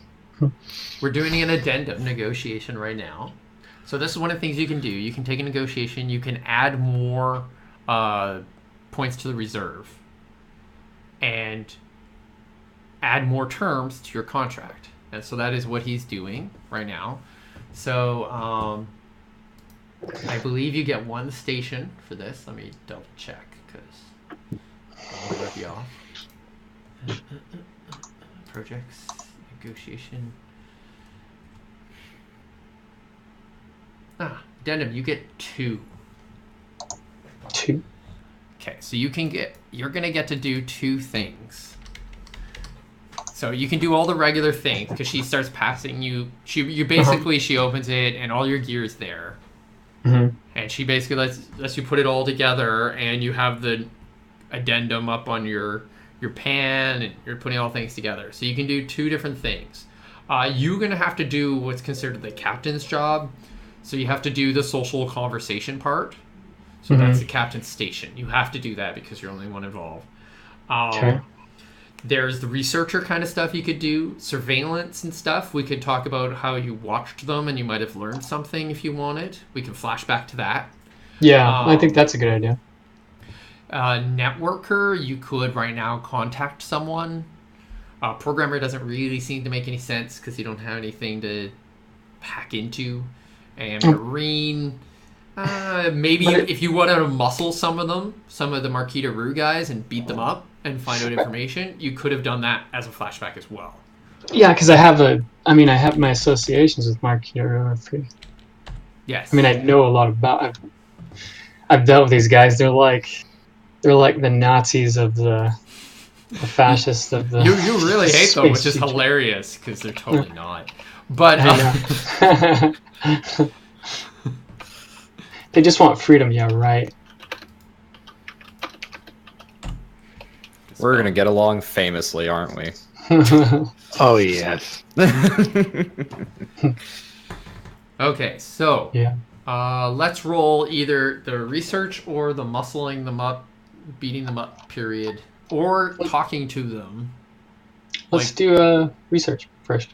B: We're doing an addendum negotiation right now. So this is one of the things you can do. You can take a negotiation. You can add more points to the reserve and add more terms to your contract. And so that is what he's doing right now. So I believe you get 1 station for this. Let me double check because I'll rip you off. Projects, negotiation. Addendum, you get 2.
A: 2.
B: Okay, so you're gonna get to do 2 things. So you can do all the regular things because she starts passing you. She opens it and all your gear is there, and she basically lets you put it all together, and you have the addendum up on your pan, and you're putting all things together. So you can do 2 different things. You're gonna have to do what's considered the captain's job. So you have to do the social conversation part. So that's the captain's station. You have to do that because you're the only one involved.
A: Okay.
B: There's the researcher kind of stuff you could do. Surveillance and stuff. We could talk about how you watched them and you might have learned something if you wanted. We can flash back to that.
A: Yeah, I think that's a good idea.
B: Networker, you could right now contact someone. Programmer doesn't really seem to make any sense because you don't have anything to hack into. And Marine, maybe if you want to muscle some of the Marquita Rue guys and beat them up and find out information, you could have done that as a flashback as well.
A: Yeah, because I have my associations with Marquita Rue are pretty.
B: Yes.
A: I mean, I know a lot about. I've dealt with these guys. They're like the Nazis of the fascists of the.
B: You really hate them, which is
A: space
B: hilarious because they're totally not. But
A: they just want freedom. Yeah, right.
D: We're gonna get along famously, aren't we?
C: Oh yes.
B: Okay, so
A: Yeah.
B: let's roll either the research or the muscling them up, beating them up period, or talking to them.
A: Let's do research first.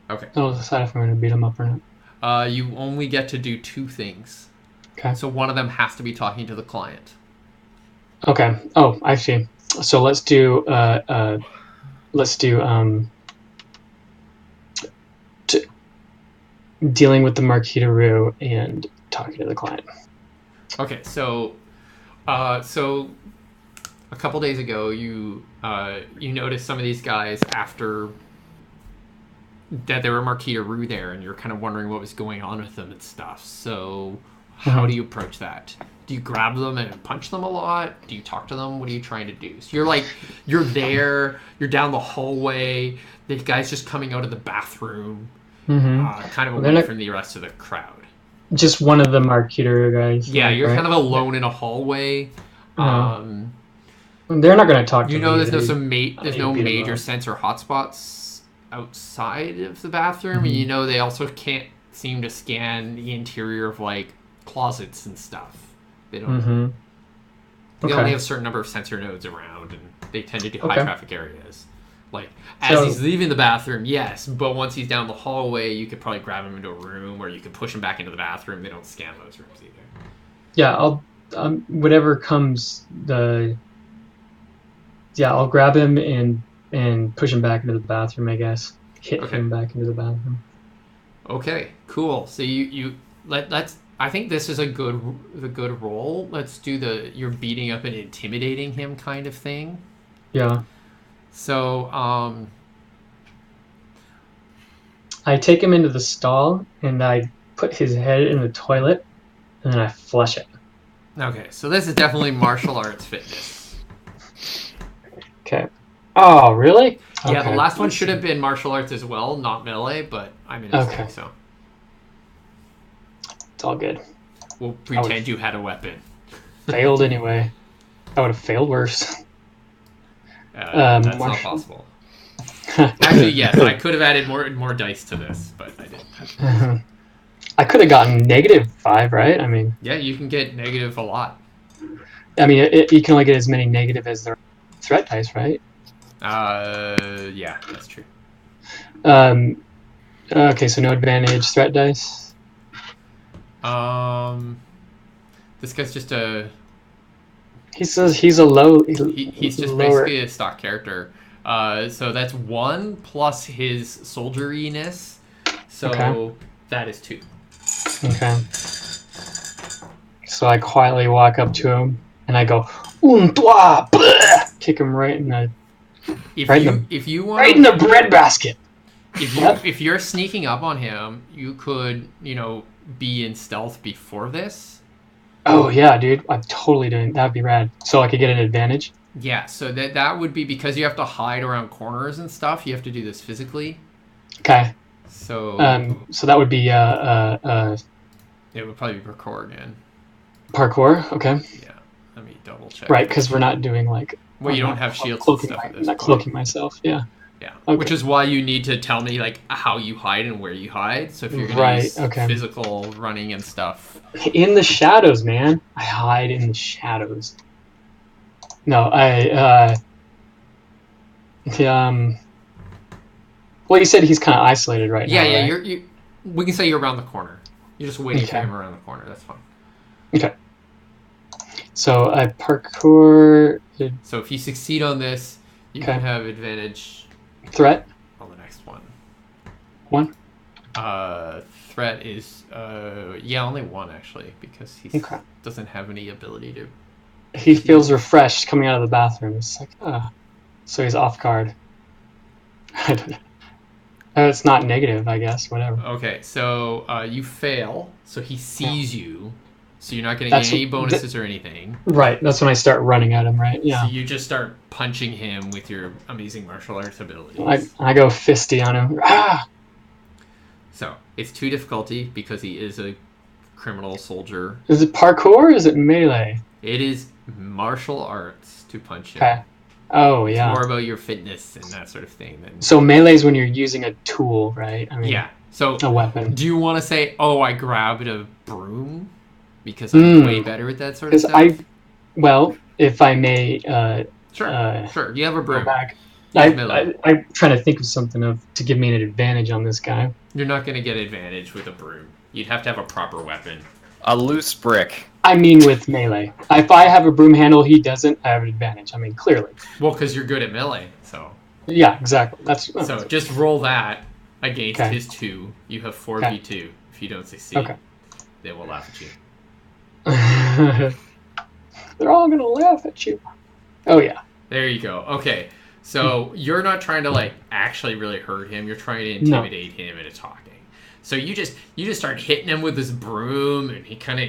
B: Okay.
A: I'll decide if I'm going to beat them up or not.
B: You only get to do 2 things.
A: Okay.
B: So one of them has to be talking to the client.
A: Okay. Oh, I see. So let's do dealing with the Marquita Rue and talking to the client.
B: Okay, so a couple days ago, you noticed some of these guys after that there were Marquita Rue there, and you're kind of wondering what was going on with them and stuff. So how do you approach that? Do you grab them and punch them a lot? Do you talk to them? What are you trying to do? So you're there, you're down the hallway, the guy's just coming out of the bathroom, kind of away from the rest of the crowd.
A: Just one of the Marquita Rue guys.
B: Yeah, you're kind of alone in a hallway.
A: They're not going to talk to
B: you
A: me.
B: know, there's no major sensor hotspots outside of the bathroom, and you know they also can't seem to scan the interior of like closets and stuff. They don't. They only have a certain number of sensor nodes around, and they tend to do high traffic areas. Like as he's leaving the bathroom, yes, but once he's down the hallway, you could probably grab him into a room, or you could push him back into the bathroom. They don't scan those rooms either.
A: Yeah, I'll whatever comes I'll grab him and push him back into the bathroom. I guess hit him back into the bathroom.
B: Okay, cool. So let's. I think this is a good role. Let's do you're beating up and intimidating him kind of thing.
A: Yeah.
B: So
A: I take him into the stall and I put his head in the toilet and then I flush it.
B: Okay, so this is definitely martial arts fitness.
A: Okay. Oh, really?
B: Yeah,
A: Okay.
B: the last one should have been martial arts as well, not melee, but I made a mistake,
A: Okay.
B: so
A: It's all good.
B: we'll pretend you had a weapon.
A: Failed anyway. I would have failed worse.
B: That's not
A: Martial-
B: possible. Actually, yes, I could have added more dice to this, but I didn't.
A: I could have gotten -5, right? I mean,
B: Yeah, you can get negative a lot.
A: you can only get as many negative as there are threat dice, right?
B: Yeah, that's true.
A: Okay, so no advantage threat dice.
B: This guy's just a.
A: He says he's a low.
B: He's just
A: lower.
B: basically a stock character. So that's 1 plus his soldieriness. So
A: Okay.
B: that is 2.
A: Okay. So I quietly walk up to him and I go, "Un, toi, bleh!" Kick him right in the
B: If you want
A: right in the bread basket.
B: if you're sneaking up on him, you could be in stealth before this.
A: Oh yeah, dude, I'm totally doing. That'd be rad. So I could get an advantage.
B: Yeah, so that would be because you have to hide around corners and stuff. You have to do this physically.
A: Okay.
B: So
A: So that would be
B: it would probably be parkour again.
A: parkour. Okay.
B: Yeah, let me double check.
A: Right, because we're not doing like.
B: Well, you
A: I'm
B: don't
A: not
B: have shields and
A: cloaking
B: stuff
A: my-
B: at this
A: not
B: point.
A: cloaking myself. Yeah.
B: Yeah,
A: Okay.
B: which is why you need to tell me like how you hide and where you hide. So if you're gonna
A: Right,
B: use
A: okay.
B: physical running and stuff,
A: In the shadows, man. I hide in the shadows. No, Well, you said he's kind of isolated right now.
B: yeah,
A: right?
B: we can say you're around the corner. You're just waiting for
A: Okay.
B: him around the corner. That's fine.
A: Okay. So I parkour
B: So if you succeed on this, you
A: Okay.
B: can have advantage
A: threat.
B: on the next one.
A: One.
B: Threat is only 1 actually because he
A: Okay.
B: doesn't have any ability to.
A: He feels refreshed coming out of the bathroom. It's like, so he's off guard. It's not negative, I guess. Whatever.
B: Okay, so you fail, so he sees you, so you're not getting
A: That's-
B: any bonuses or anything.
A: Right. That's when I start running at him. Right. Yeah.
B: So you just start punching him with your amazing martial arts abilities.
A: I go fisty on him. Ah!
B: So it's 2 difficulty because he is a criminal soldier.
A: Is it parkour or is it melee?
B: It is martial arts to punch him.
A: Okay. Oh
B: It's
A: yeah.
B: more about your fitness and that sort of thing. Than...
A: So melee is when you're using a tool, right? I mean,
B: Yeah. So
A: a weapon.
B: do you want to say, "Oh, I grabbed a broom," because I'm way better at that sort of stuff?
A: Well, if I may,
B: Sure. You have a
A: go
B: broom.
A: back.
B: You have melee.
A: I'm trying to think of something to give me an advantage on this guy.
B: You're not going to get advantage with a broom. You'd have to have a proper weapon.
D: A loose brick.
A: I mean, with melee. If I have a broom handle, he doesn't. I have an advantage. I mean, clearly.
B: Well, because you're good at melee, so
A: Yeah, exactly. That's
B: so just roll that against
A: Okay.
B: his 2. You have 4v2. If you don't succeed,
A: Okay.
B: they will laugh at you.
A: They're all gonna laugh at you. Oh yeah.
B: There you go. Okay, so you're not trying to like actually really hurt him. You're trying to intimidate him into talking. So you just start hitting him with this broom, and he kind of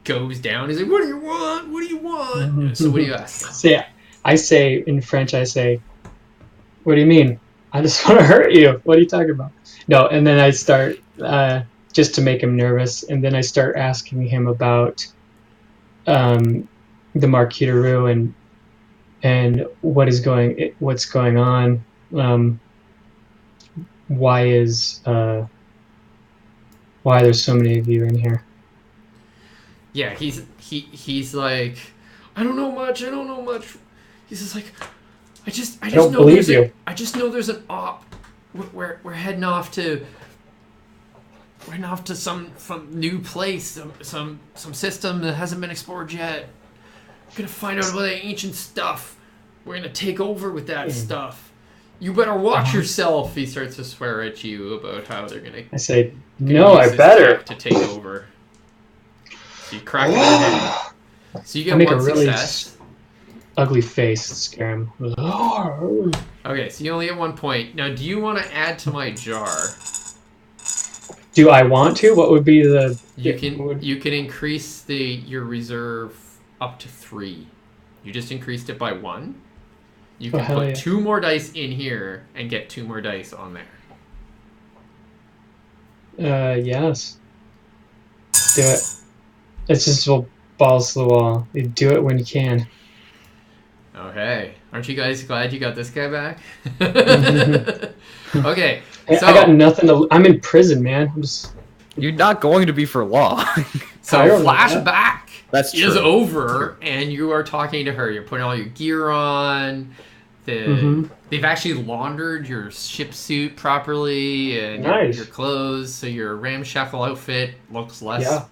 B: goes down. He's like, "What do you want? What do you want?" So what do you ask?
A: So I say in French, I say, "What do you mean? I just want to hurt you. What are you talking about?" No, and then I start just to make him nervous, and then I start asking him about the Marquis and what's going on. Why there's so many of you in here?
B: Yeah, he's like, I don't know much. He's just like, I just
A: don't
B: know
A: believe you.
B: I just know there's an op. We're heading off to some new place, some system that hasn't been explored yet. We're gonna find out about the ancient stuff. We're gonna take over with that stuff. You better watch yourself. He starts to swear at you about how they're gonna.
A: I say,
B: gonna
A: no,
B: use
A: I
B: this
A: better.
B: tech to take over. So you crack him in the head. So you
A: I
B: get
A: make
B: 1
A: a really
B: success.
A: ugly face to scare him.
B: Okay, so you only get 1 point. Now, do you want to add to my jar?
A: Do I want to? What would be the?
B: You can increase your reserve up to 3. You just increased it by 1. You
A: Oh,
B: can
A: hell
B: put
A: yeah.
B: 2 more dice in here and get 2 more dice on there.
A: Yes. Do it. It's just balls to the wall. You do it when you can.
B: Okay. Aren't you guys glad you got this guy back?
A: Mhm.
B: Okay.
A: Hey,
B: So
A: I got nothing to. I'm in prison, man. I'm just.
D: You're not going to be for long.
B: So
A: I don't know that.
B: flashback
D: That's
B: is
D: true.
B: over, and you are talking to her. You're putting all your gear on.
A: Mhm.
B: They've actually laundered your ship suit properly and
A: Nice.
B: your clothes, so your ramshackle outfit looks less
A: Yeah.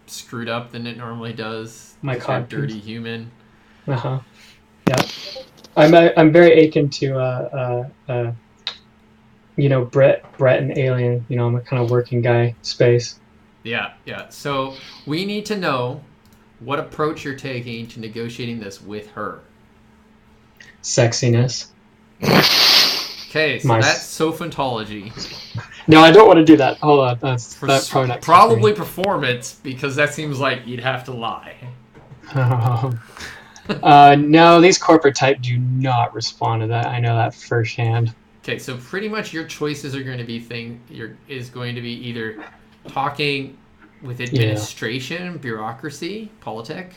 B: screwed up than it normally does.
A: My
B: 'Cause you're a
A: cod piece.
B: dirty human.
A: Yeah. I'm very akin to Brett and Alien. I'm a kind of working guy. Space.
B: Yeah. So we need to know what approach you're taking to negotiating this with her.
A: Sexiness.
B: Okay, so that's sophantology.
A: No, I don't want to do that. Hold on. That's probably not.
B: Probably performance, because that seems like you'd have to lie.
A: No, these corporate type do not respond to that. I know that firsthand.
B: Okay, so pretty much your choices are going to be is going to be either talking with administration, bureaucracy, politic,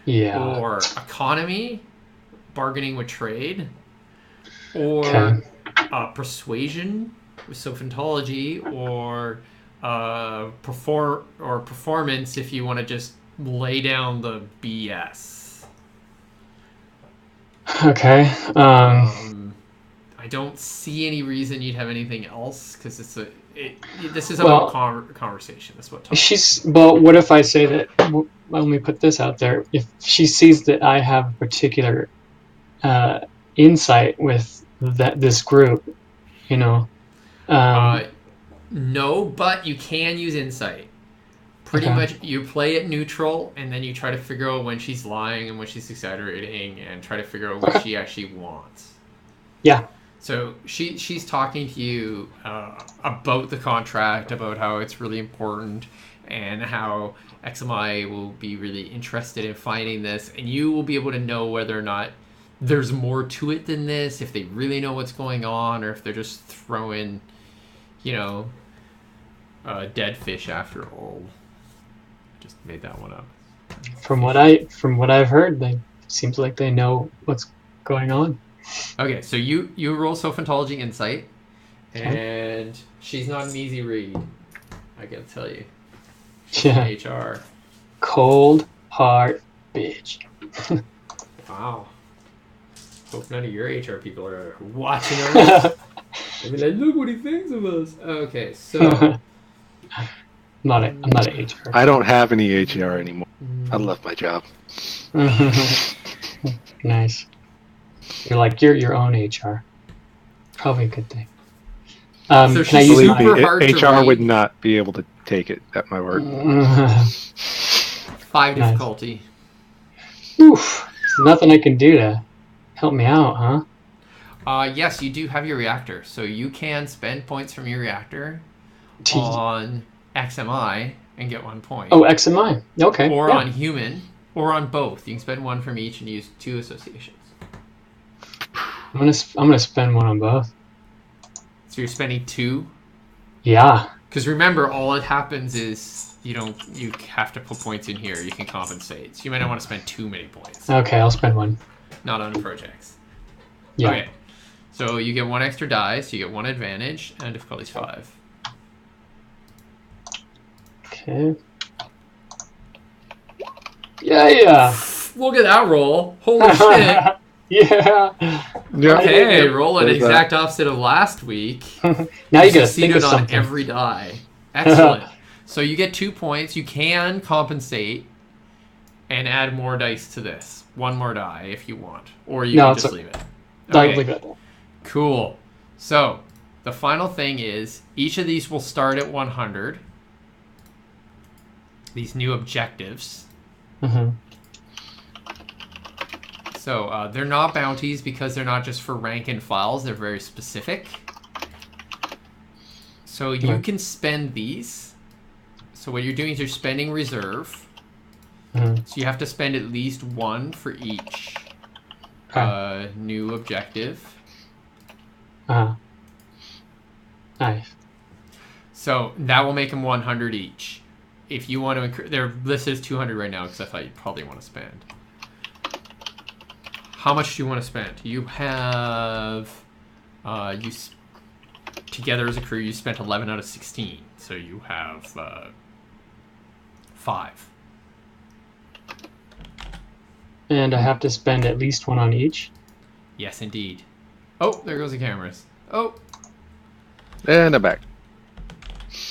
B: or economy, bargaining with trade, or persuasion with sophantology, or performance if you want to just lay down the BS.
A: Okay.
B: I don't see any reason you'd have anything else, because this is about conversation. That's what.
A: What if I say that? Let me put this out there. If she sees that I have a particular insight with this group,
B: No, but you can use insight. Pretty much, you play it neutral, and then you try to figure out when she's lying and when she's exaggerating, and try to figure out what she actually wants.
A: Yeah.
B: So she's talking to you about the contract, about how it's really important, and how XMI will be really interested in finding this, and you will be able to know whether or not there's more to it than this, if they really know what's going on, or if they're just throwing, dead fish after all. Just made that one up.
A: From what I've heard, they seems like they know what's going on.
B: Okay, so you roll sophantology insight, and she's not an easy read. I gotta tell you. She's HR.
A: Cold hard bitch.
B: Wow. Hope none of your HR people are watching us. I mean, like, look what he thinks of us. Okay, so
A: I'm not an HR.
C: I don't have any HR anymore. I love my job.
A: Nice. You're your own HR. Probably a good thing.
B: So
A: can I use
C: Believe me,
B: hard to
C: HR
B: read.
C: would not be able to take it at my work.
B: 5 difficulty.
A: Oof. There's nothing I can do to help me out, huh?
B: Yes, you do have your reactor, so you can spend points from your reactor on XMI and get 1 point.
A: Oh, XMI. Okay.
B: Or on human, or on both. You can spend 1 from each and use 2 associations.
A: I'm gonna spend 1 on both.
B: So you're spending 2?
A: Yeah.
B: Because remember, all it happens is you have to put points in here. You can compensate. So you might not want to spend too many points.
A: Okay, I'll spend 1.
B: Not on projects.
A: Yeah.
B: Okay. So you get 1 extra die, so you get 1 advantage, and difficulty's 5.
A: Okay. Yeah.
B: Look at that roll. Holy shit.
A: Yeah.
B: Okay, roll an exact opposite of last week.
A: Now you gotta think of
B: on
A: something.
B: every die. Excellent. So you get 2 points. You can compensate and add more dice to this. 1 more die if you want. Or you can just leave it.
A: Okay. Leave it.
B: Cool. So, the final thing is, each of these will start at 100. These new objectives.
A: Mm-hmm.
B: So, they're not bounties because they're not just for rank and files. They're very specific. So, you can spend these. So, what you're doing is you're spending reserve.
A: Mm-hmm.
B: So, you have to spend at least 1 for each.
A: Okay.
B: new objective.
A: Nice.
B: So that will make them 100 each. If you want to, their list is 200 right now because I thought you'd probably want to spend. How much do you want to spend? You have, together as a crew, you spent 11 out of 16. So you have 5.
A: And I have to spend at least one on each.
B: Yes, indeed. Oh, there goes the cameras. Oh.
C: And I'm back.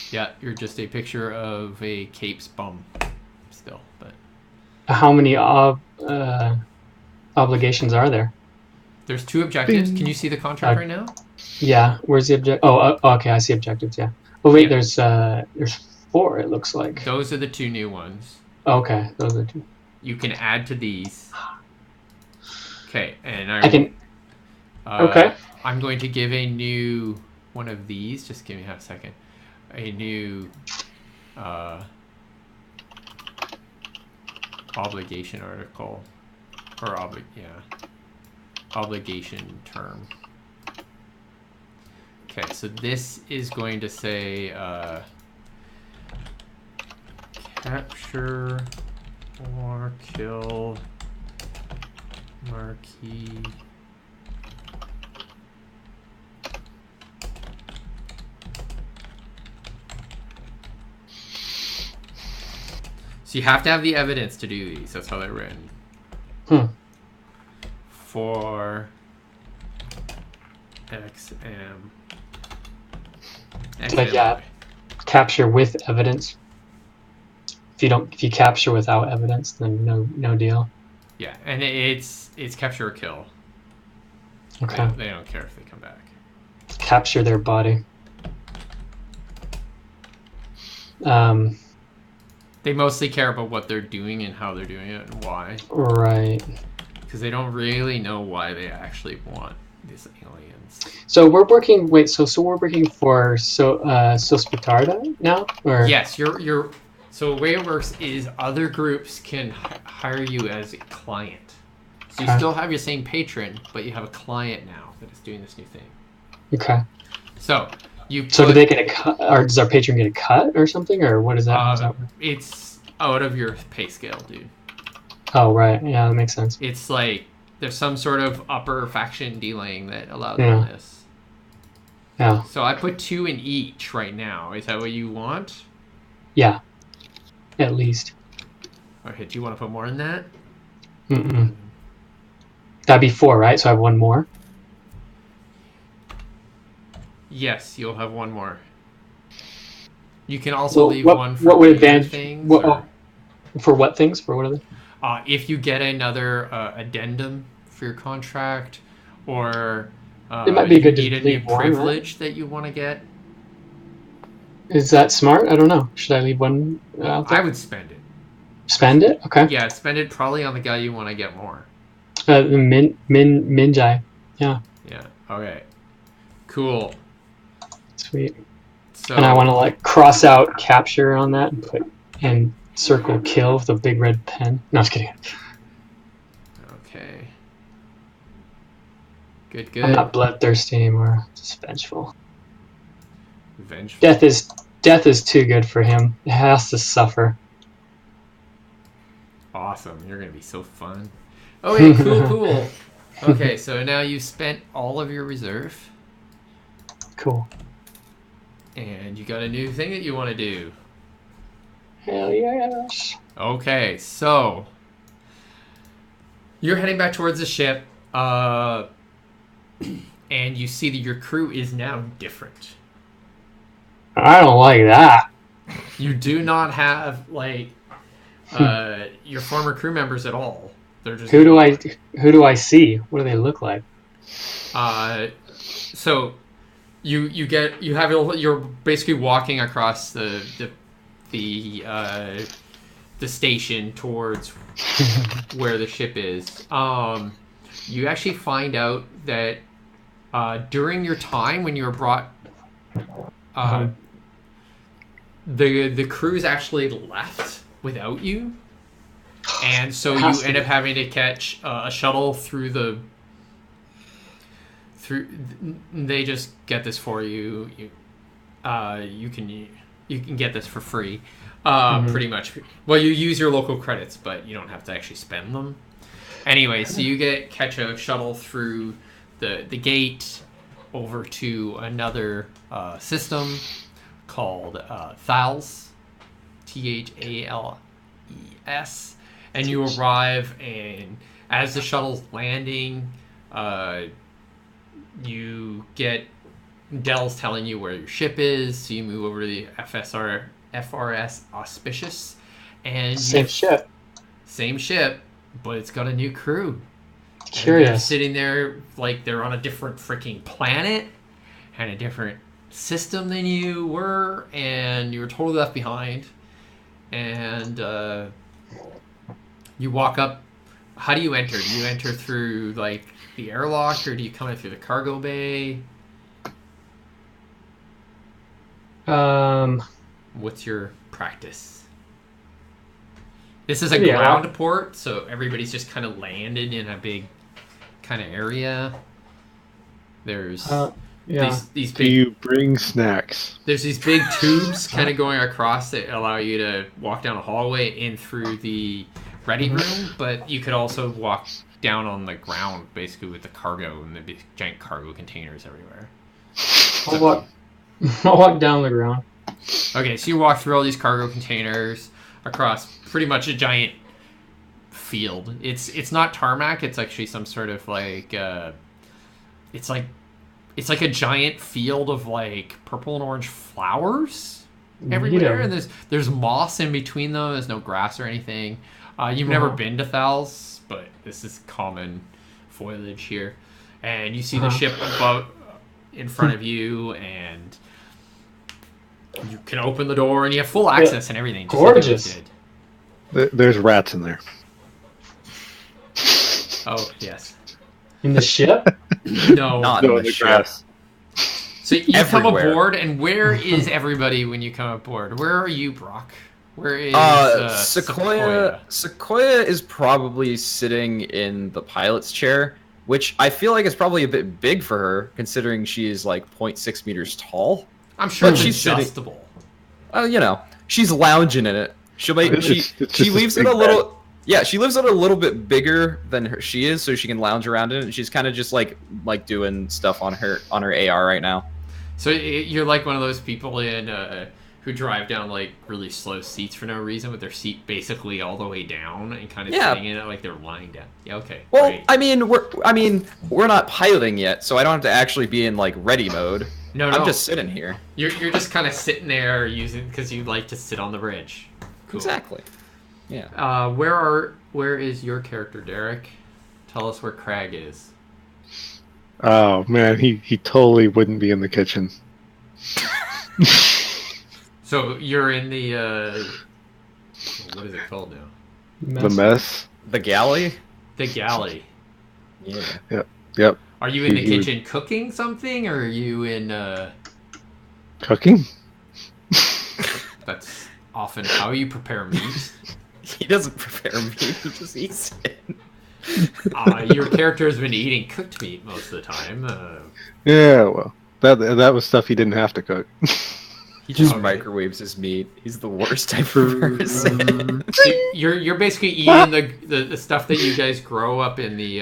B: Yeah, you're just a picture of a cape's bum still, but
A: How many obligations are there?
B: there's 2 objectives. Can you see the contract right now?
A: Yeah. Where's the object? Oh, okay. I see objectives. Yeah. Oh wait,
B: Yeah.
A: there's 4. It looks like.
B: Those are the 2 new ones.
A: Okay, those are 2.
B: You can add to these. Okay, and
A: I can. Okay.
B: I'm going to give a new one of these. Just give me half a second. A new obligation article or obligation term. Okay, so this is going to say capture or kill marquee. So you have to have the evidence to do these. That's how they're written. For XM.
A: But yeah, capture with evidence. If you capture without evidence, then no deal.
B: Yeah, and it's capture or kill.
A: Okay.
B: They don't care if they come back.
A: Capture their body.
B: They mostly care about what they're doing and how they're doing it and why.
A: Right.
B: Because they don't really know why they actually want these aliens.
A: So we're working. Wait. So we're working for Sospetarda now, or
B: Yes, you're. So the way it works is other groups can hire you as a client. So you still have your same patron, but you have a client now that is doing this new thing.
A: Okay.
B: So you.
A: So do they get a cut, or does our patron get a cut or something, or what is that? How does that work?
B: It's out of your pay scale, dude.
A: Oh right, yeah, that makes sense.
B: It's like there's some sort of upper faction dealing that allowed them this.
A: Yeah.
B: So I put 2 in each right now. Is that what you want?
A: Yeah. At least.
B: Okay, do you want to put more in that?
A: Mm-mm. That'd be 4, right? So I have 1 more.
B: Yes, you'll have 1 more. You can also leave
A: what,
B: one for
A: what would
B: later
A: advantage
B: things.
A: for what things? For what are they?
B: If you get another addendum for your contract, or
A: It might be good to
B: need a new
A: leave one,
B: privilege that you want to get.
A: Is that smart? I don't know. Should I leave 1 out there?
B: I would spend it.
A: Spend it? Okay.
B: Yeah, spend it probably on the guy you want to get more.
A: The Minjai. Yeah.
B: Yeah. Okay. Cool.
A: Sweet.
B: So,
A: And I want to like cross out capture on that and circle kill with a big red pen. No, I was kidding.
B: Okay. Good.
A: I'm not bloodthirsty anymore. Just vengeful.
B: Vengeful.
A: Death is too good for him. It has to suffer.
B: Awesome. You're gonna be so fun. Okay. Cool. Okay. So now you've spent all of your reserve.
A: Cool.
B: And you got a new thing that you want to do.
A: Hell yes.
B: Okay, so you're heading back towards the ship, and you see that your crew is now different.
A: I don't like that.
B: You do not have like your former crew members at all. They're just
A: Who do I see? What do they look like?
B: So you're basically walking across the station towards where the ship is. You actually find out that during your time when you were brought, the crew's actually left without you, and so you end up having to catch a shuttle through the through. They just get this for you. You can get this for free, pretty much. Well, you use your local credits, but you don't have to actually spend them. Anyway, so you catch a shuttle through the gate over to another system called Thales, Thales, and you arrive, and as the shuttle's landing, you get Dell's telling you where your ship is, so you move over to the FRS Auspicious, and
A: Same ship.
B: Same ship, but it's got a new crew.
A: Curious.
B: And they're sitting there like they're on a different freaking planet and a different system than you were, and you were totally left behind. And you walk up. How do you enter? Do you enter through like the airlock, or do you come in through the cargo bay? What's your practice? This is a ground port, so everybody's just kind of landed in a big kind of area. There's these big.
C: Do you bring snacks?
B: There's these big tubes kind of going across that allow you to walk down a hallway in through the ready room, but you could also walk down on the ground, basically with the cargo and the big, giant cargo containers everywhere.
A: I'll walk down the ground.
B: Okay, so you walk through all these cargo containers across pretty much a giant field. It's not tarmac. It's actually some sort of like it's like a giant field of like purple and orange flowers everywhere, and there's moss in between them. There's no grass or anything. You've never been to Thales, but this is common foliage here, and you see the ship above in front of you, and you can open the door, and you have full access and everything.
A: Gorgeous.
C: There's rats in there.
B: Oh, yes.
A: In the ship?
B: No.
D: Not in the ship.
C: grass.
B: So you come
D: Everywhere.
B: aboard, and where is everybody when you come aboard? Where are you, Brock? Where is
D: Sequoia? Sequoia is probably sitting in the pilot's chair, which I feel like is probably a bit big for her, considering she is like 0.6 meters tall.
B: I'm sure
D: But
B: it's
D: she's sitting-
B: adjustable.
D: You know, she's lounging in it. She'll make
C: It's
D: she
C: just
D: leaves
C: a
D: it
C: big
D: a little. Yeah, she leaves it a little bit bigger than she is, so she can lounge around in it. And she's kind of just like doing stuff on her AR right now.
B: So you're like one of those people in who drive down like really slow seats for no reason, with their seat basically all the way down and kind of sitting in it like they're lying down. Yeah, okay.
D: Well,
B: great.
D: I mean, we're not piloting yet, so I don't have to actually be in like ready mode.
B: No,
D: I'm just sitting here.
B: You're just kind of sitting there because you like to sit on the bridge. Cool.
D: Exactly. Yeah.
B: Where is your character, Derek? Tell us where Crag is.
C: Oh man, he totally wouldn't be in the kitchen.
B: So you're in the what is it called now?
C: The mess.
D: The galley.
B: The galley.
D: Yeah.
C: Yep.
B: Are you in the kitchen cooking something, or are you in
C: Cooking.
B: That's often how you prepare meat.
D: He doesn't prepare meat. He just eats it.
B: Your character has been eating cooked meat most of the time.
C: Yeah, well, that was stuff he didn't have to cook.
D: He just
B: Okay.
D: microwaves his meat. He's the worst type of person.
B: So you're basically eating the stuff that you guys grow up in the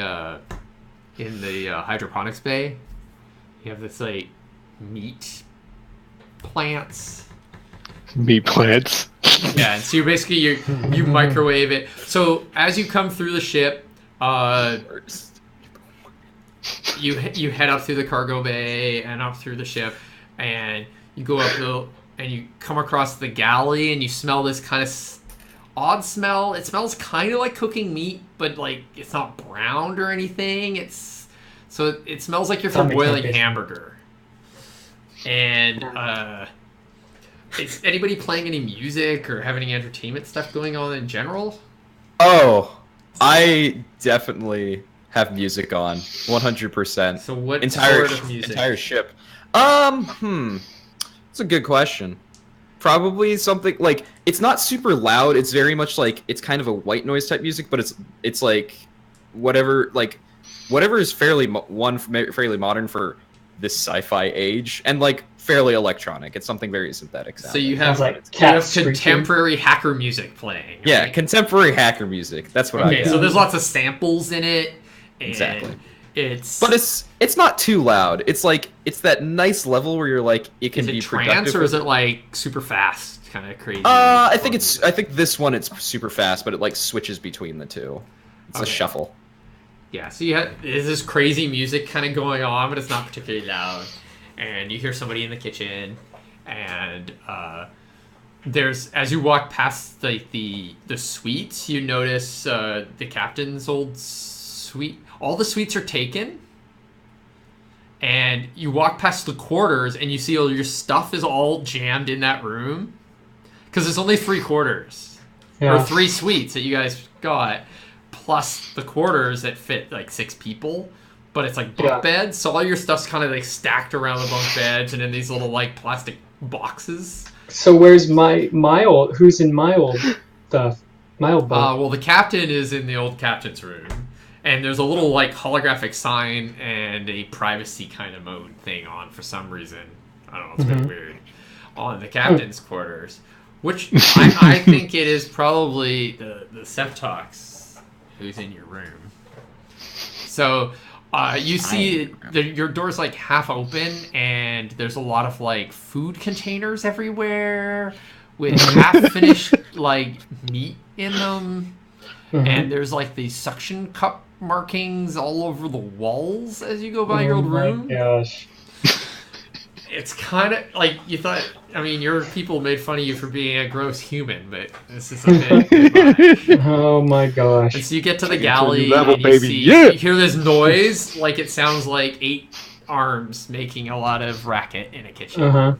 B: hydroponics bay. You have this like meat plants.
C: Meat plants.
B: Yeah, and so you microwave it. So as you come through the ship, you head up through the cargo bay and up through the ship, and you go up and you come across the galley, and you smell this kind of odd smell. It smells kind of like cooking meat, but like it's not browned or anything. It smells like you're from boiling hamburger. And is anybody playing any music or having any entertainment stuff going on in general?
D: Oh, I definitely have music on, 100%.
B: So what
D: Entire
B: sort of music?
D: entire ship. It's a good question. Probably something like, it's not super loud. It's very much like, it's kind of a white noise type music, but it's like whatever, like whatever is fairly modern for this sci-fi age, and like fairly electronic. It's something very synthetic.
B: So you
A: Sounds
B: have,
A: like
B: you
A: cat
B: have
A: screeching.
B: contemporary hacker music playing.
D: Yeah,
B: right?
D: contemporary hacker music. That's what I
B: Okay,
D: got.
B: so there's lots of samples in it. And
D: Exactly.
B: But
D: it's not too loud. It's like it's that nice level where you're like it can
B: is
D: be
B: it trance
D: productive.
B: or is it like super fast, kind of crazy?
D: I think this one it's super fast, but it like switches between the two. It's a
B: Okay.
D: shuffle.
B: Yeah, so you have there's this crazy music kind of going on, but it's not particularly loud. And you hear somebody in the kitchen, and there's as you walk past like the suites, you notice the captain's old suite. All the suites are taken, and you walk past the quarters, and you see all your stuff is all jammed in that room because there's only 3 quarters or 3 suites that you guys got, plus the quarters that fit like 6 people. But it's like bunk beds, so all your stuff's kind of like stacked around the bunk beds and in these little like plastic boxes.
A: So where's my old? Who's in my old stuff? My old bunk.
B: Well, the captain is in the old captain's room, and there's a little like holographic sign and a privacy kind of mode thing on for some reason. I don't know, it's really weird. On the captain's quarters, which I think it is probably the Septox who's in your room. So. You see your door's like half open, and there's a lot of like food containers everywhere with half finished like meat in them, and there's like these suction cup markings all over the walls as you go by your old room.
A: Oh my gosh.
B: It's kind of like you thought. I mean, your people made fun of you for being a gross human, but this is a bit much.
A: Oh my gosh.
B: And so you get to the galley
C: level,
B: and you
C: baby.
B: see,
C: Yeah.
B: you hear this noise, like it sounds like 8 arms making a lot of racket in a kitchen.
A: Oh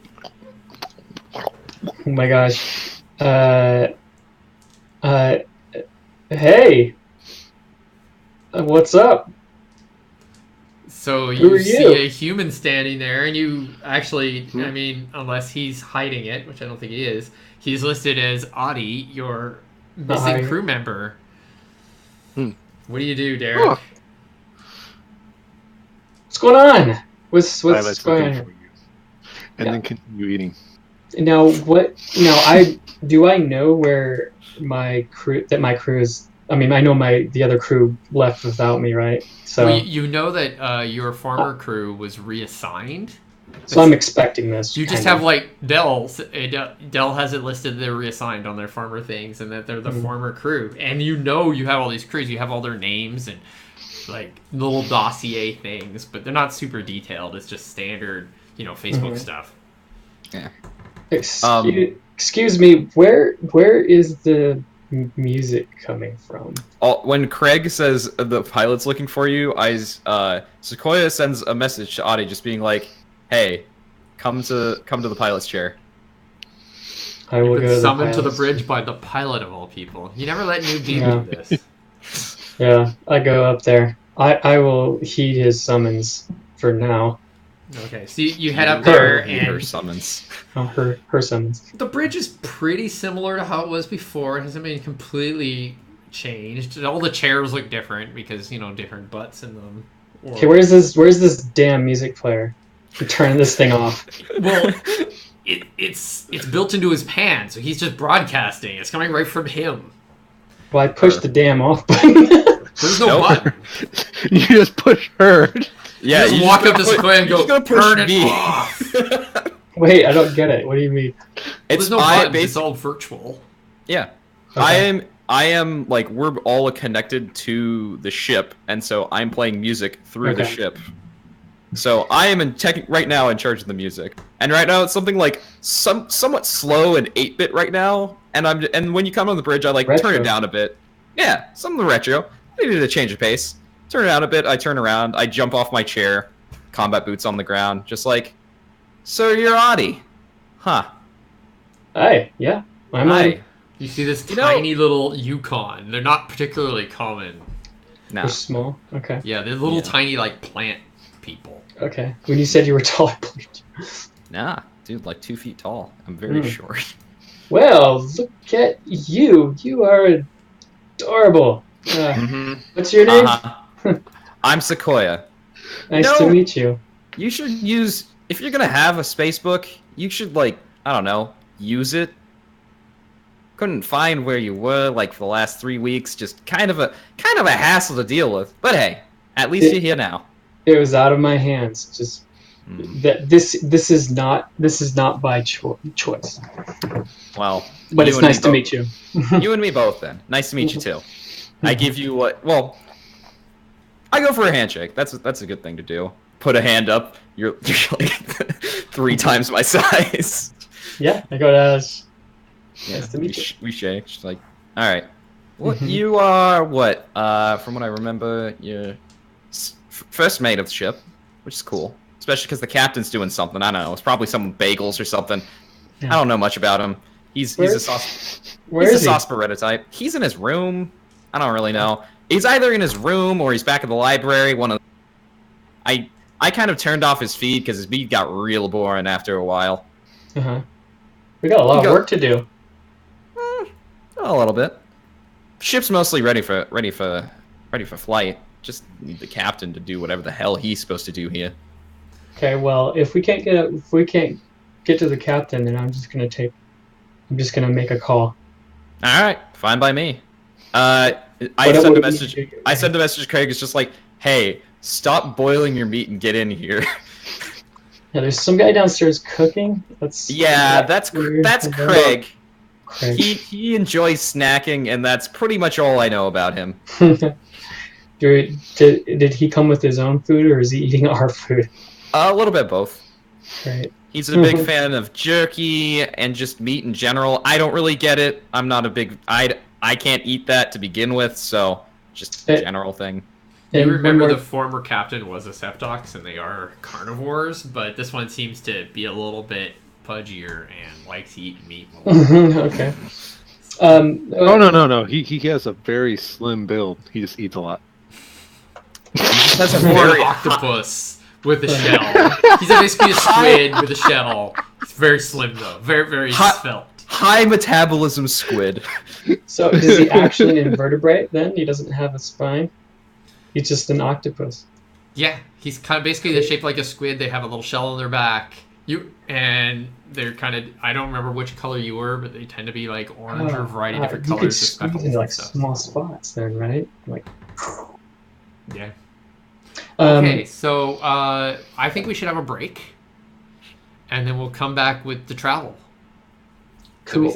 A: my gosh. Hey. What's up?
B: So
A: Who
B: you
A: are
B: see
A: you?
B: a human standing there, and you actually, I mean, unless he's hiding it, which I don't think he is, he's listed as Audie, your missing
A: Hi.
B: crew member.
C: Hmm.
B: What do you do, Derek?
C: Oh.
A: What's going on? What's
C: Violet's
A: going
C: looking
A: on?
C: for you. And then continue eating.
A: Now what? Now I know where my crew is. I mean, I know the other crew left without me, right? So
B: Well, you know that your former crew was reassigned.
A: so I'm expecting this.
B: You just
A: kind
B: have
A: of.
B: like Dell has it listed they're reassigned on their former things and that they're the former crew. And you know you have all these crews, you have all their names and like little dossier things, but they're not super detailed. It's just standard, Facebook stuff.
D: Yeah.
A: Excuse me. Where is the music coming from?
D: When Craig says the pilot's looking for you, Sequoia sends a message to Audie just being like, "Hey, come to the pilot's chair."
A: I will
B: You've
A: go
B: been
A: to
B: summoned to the
A: pilot's-
B: bridge by the pilot of all people. You never let New Beam
A: Yeah.
B: do this.
A: Yeah, I go up there. I will heed his summons for now.
B: Okay, so you head up there
D: Her
B: and
D: summons.
A: Oh, her summons.
B: the bridge is pretty similar to how it was before. It hasn't been completely changed. All the chairs look different because, different butts in them.
A: Okay, where's this damn music player? I'm turning this thing off.
B: Well, it's built into his pan, so he's just broadcasting. It's coming right from him.
A: Well, I pushed the damn off button.
B: There's no
D: Nope.
B: button.
C: You just push her.
D: Yeah,
B: You just walk up to Sequoia and go, turn it off.
A: Wait, I don't get it. What do you mean?
B: There's no buttons. It's all virtual.
D: Yeah.
A: Okay.
D: I am like we're all connected to the ship, and so I'm playing music through the
A: Okay.
D: ship. So I am right now in charge of the music, and right now it's something like somewhat slow and 8-bit right now. And when you come on the bridge, I like turn
A: Retro.
D: it down a bit. Yeah, some of the retro. I needed a change of pace. Turn it down a bit. I turn around. I jump off my chair, combat boots on the ground, just like, so you're Audie, huh?
A: Hi, yeah. I'm
D: Hi.
A: on.
B: You see this
D: You know-
B: tiny little Yukon. They're not particularly common.
D: No.
A: They're small. Okay.
B: Yeah, they're little
D: Yeah.
B: tiny, like, plant people.
A: Okay. When you said you were taller, please.
D: Nah, dude, like 2 feet tall. I'm very
A: Hmm.
D: short.
A: Well, look at you. You are adorable.
D: Mhm.
A: What's your name?
D: Uh-huh. I'm Sequoia.
A: Nice to meet you.
D: You should use, if you're gonna have a space book, you should, like, I don't know, use it. Couldn't find where you were, like, for the last 3 weeks. Just kind of a hassle to deal with. But hey, at least you're here now.
A: It was out of my hands. Just that this is not by choice.
D: Well,
A: but it's nice to meet you.
D: You and me both, then. Nice to meet you too. I give you what? Well, I go for a handshake. That's a good thing to do. Put a hand up. You're like 3 times my size.
A: Yeah, I go to. Nice to meet you.
D: We shake. She's like, all right. What you are? What? From what I remember, you're first mate of the ship, which is cool. Especially because the captain's doing something. I don't know. It's probably some bagels or something. Yeah. I don't know much about him. He's a sarsaparilla type. He's in his room. I don't really know. He's either in his room or he's back at the library. I kind of turned off his feed because his feed got real boring after a while.
A: We got a lot of work to do.
D: A little bit. Ship's mostly ready for flight. Just need the captain to do whatever the hell he's supposed to do here.
A: Okay, well, if we can't get to the captain, then I'm just gonna make a call.
D: All right, fine by me. I sent a message to Craig. It's just like, hey, stop boiling your meat and get in here.
A: Yeah, there's some guy downstairs cooking. That's
D: Craig. He enjoys snacking, and that's pretty much all I know about him.
A: Did he come with his own food, or is he eating our food?
D: A little bit both.
A: Right.
D: He's a big fan of jerky and just meat in general. I don't really get it. I'm not a big... I can't eat that to begin with, so just a general thing.
B: You remember the former captain was a Septox, and they are carnivores, but this one seems to be a little bit pudgier and likes to eat meat more.
A: Okay.
C: No. He has a very slim build. He just eats a lot.
D: He just has a
B: very octopus with a shell. He's basically a squid with a shell. It's very slim though. Very, very svelte.
D: High metabolism squid.
A: So is he actually an invertebrate then? He doesn't have a spine? He's just an octopus.
B: Yeah, he's kind of basically shaped like a squid. They have a little shell on their back. And they're kind of, I don't remember which color you were, but they tend to be like orange or a variety of different colors.
A: You could squeeze into like small spots then, right? Like.
B: Yeah. Okay, so I think we should have a break, and then we'll come back with the travel.
A: Cool.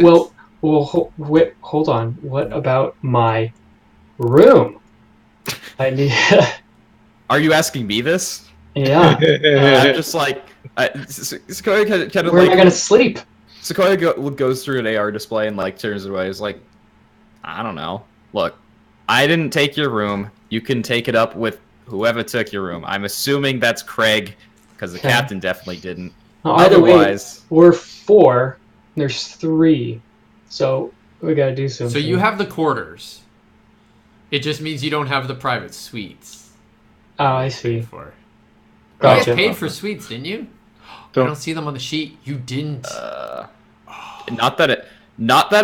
A: Well, wait, hold on. What about my room? I need.
D: Are you asking me this?
A: Yeah.
D: I'm just like, Sequoia kind of
A: where am I gonna sleep?
D: Sequoia goes through an AR display and like turns it away. It's like, I don't know. Look, I didn't take your room. You can take it up with whoever took your room. I'm assuming that's Craig, because the captain definitely didn't.
A: No, either way, we're 4. There's 3, so we gotta do something.
B: So you have the quarters. It just means you don't have the private suites.
A: Oh, I see.
B: Gotcha. You guys paid for suites, didn't you? I don't see them on the sheet. You didn't.
D: Not that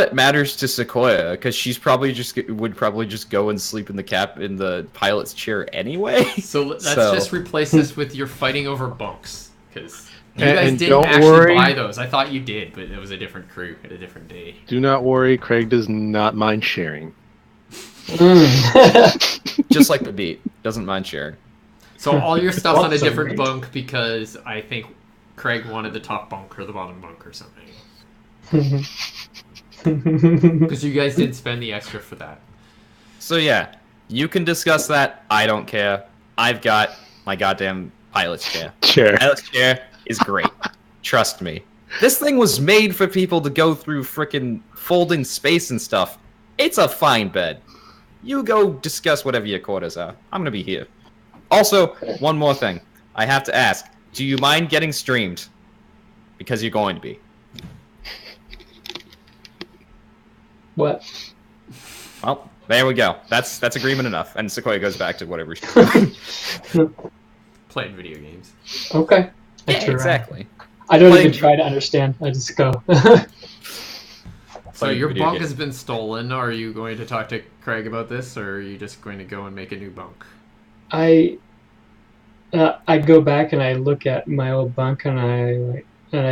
D: it matters to Sequoia, because she's would probably just go and sleep in the pilot's chair anyway.
B: So let's just replace this with you're fighting over bunks, because you guys didn't actually buy those. I thought you did, but it was a different crew at a different day.
C: Do not worry, Craig does not mind sharing.
D: Just like the beat, doesn't mind sharing.
B: So all your stuff's on a different bunk because I think Craig wanted the top bunk or the bottom bunk or something. Because you guys didn't spend the extra for that.
D: So yeah, you can discuss that. I don't care. I've got my goddamn pilot's chair. Pilot's chair is great. Trust me. This thing was made for people to go through frickin' folding space and stuff. It's a fine bed. You go discuss whatever your quarters are. I'm gonna be here. Also, one more thing. I have to ask. Do you mind getting streamed? Because you're going to be.
A: What?
D: Well, there we go. That's agreement enough. And Sequoia goes back to whatever she's doing.
B: Playing video games.
A: Okay.
D: Yeah, exactly.
A: I don't even try to understand. I just go.
B: So your bunk has been stolen. Are you going to talk to Craig about this, or are you just going to go and make a new bunk?
A: I go back and I look at my old bunk and I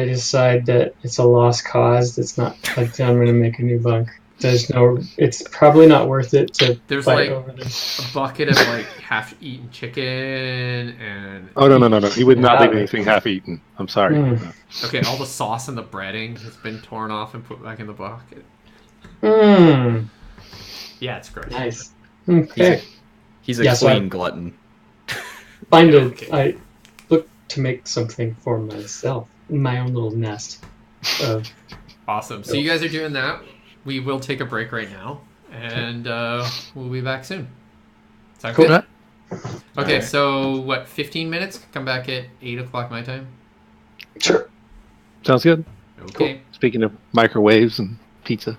A: decide that it's a lost cause. It's not like I'm going to make a new bunk. It's probably not worth it to
B: There's
A: fight
B: like
A: over this.
B: a bucket of like half-eaten chicken and
C: Oh no! He would not
A: Yeah.
C: leave anything half-eaten. I'm sorry.
A: Mm.
C: No.
B: okay, all the sauce and the breading has been torn off and put back in the bucket.
A: Mm,
B: Yeah, it's gross.
A: nice. Okay.
D: He's a
A: Yeah, so
D: clean glutton.
B: Okay.
A: I look to make something for myself, my own little nest. Of,
B: Awesome. So you guys are doing that. We will take a break right now, and we'll be back soon. Sound
A: Cool.
B: good? Okay, so what? 15 minutes. Come back at 8 o'clock my time.
A: sure.
C: Sounds good.
B: Okay.
C: Speaking of microwaves and pizza.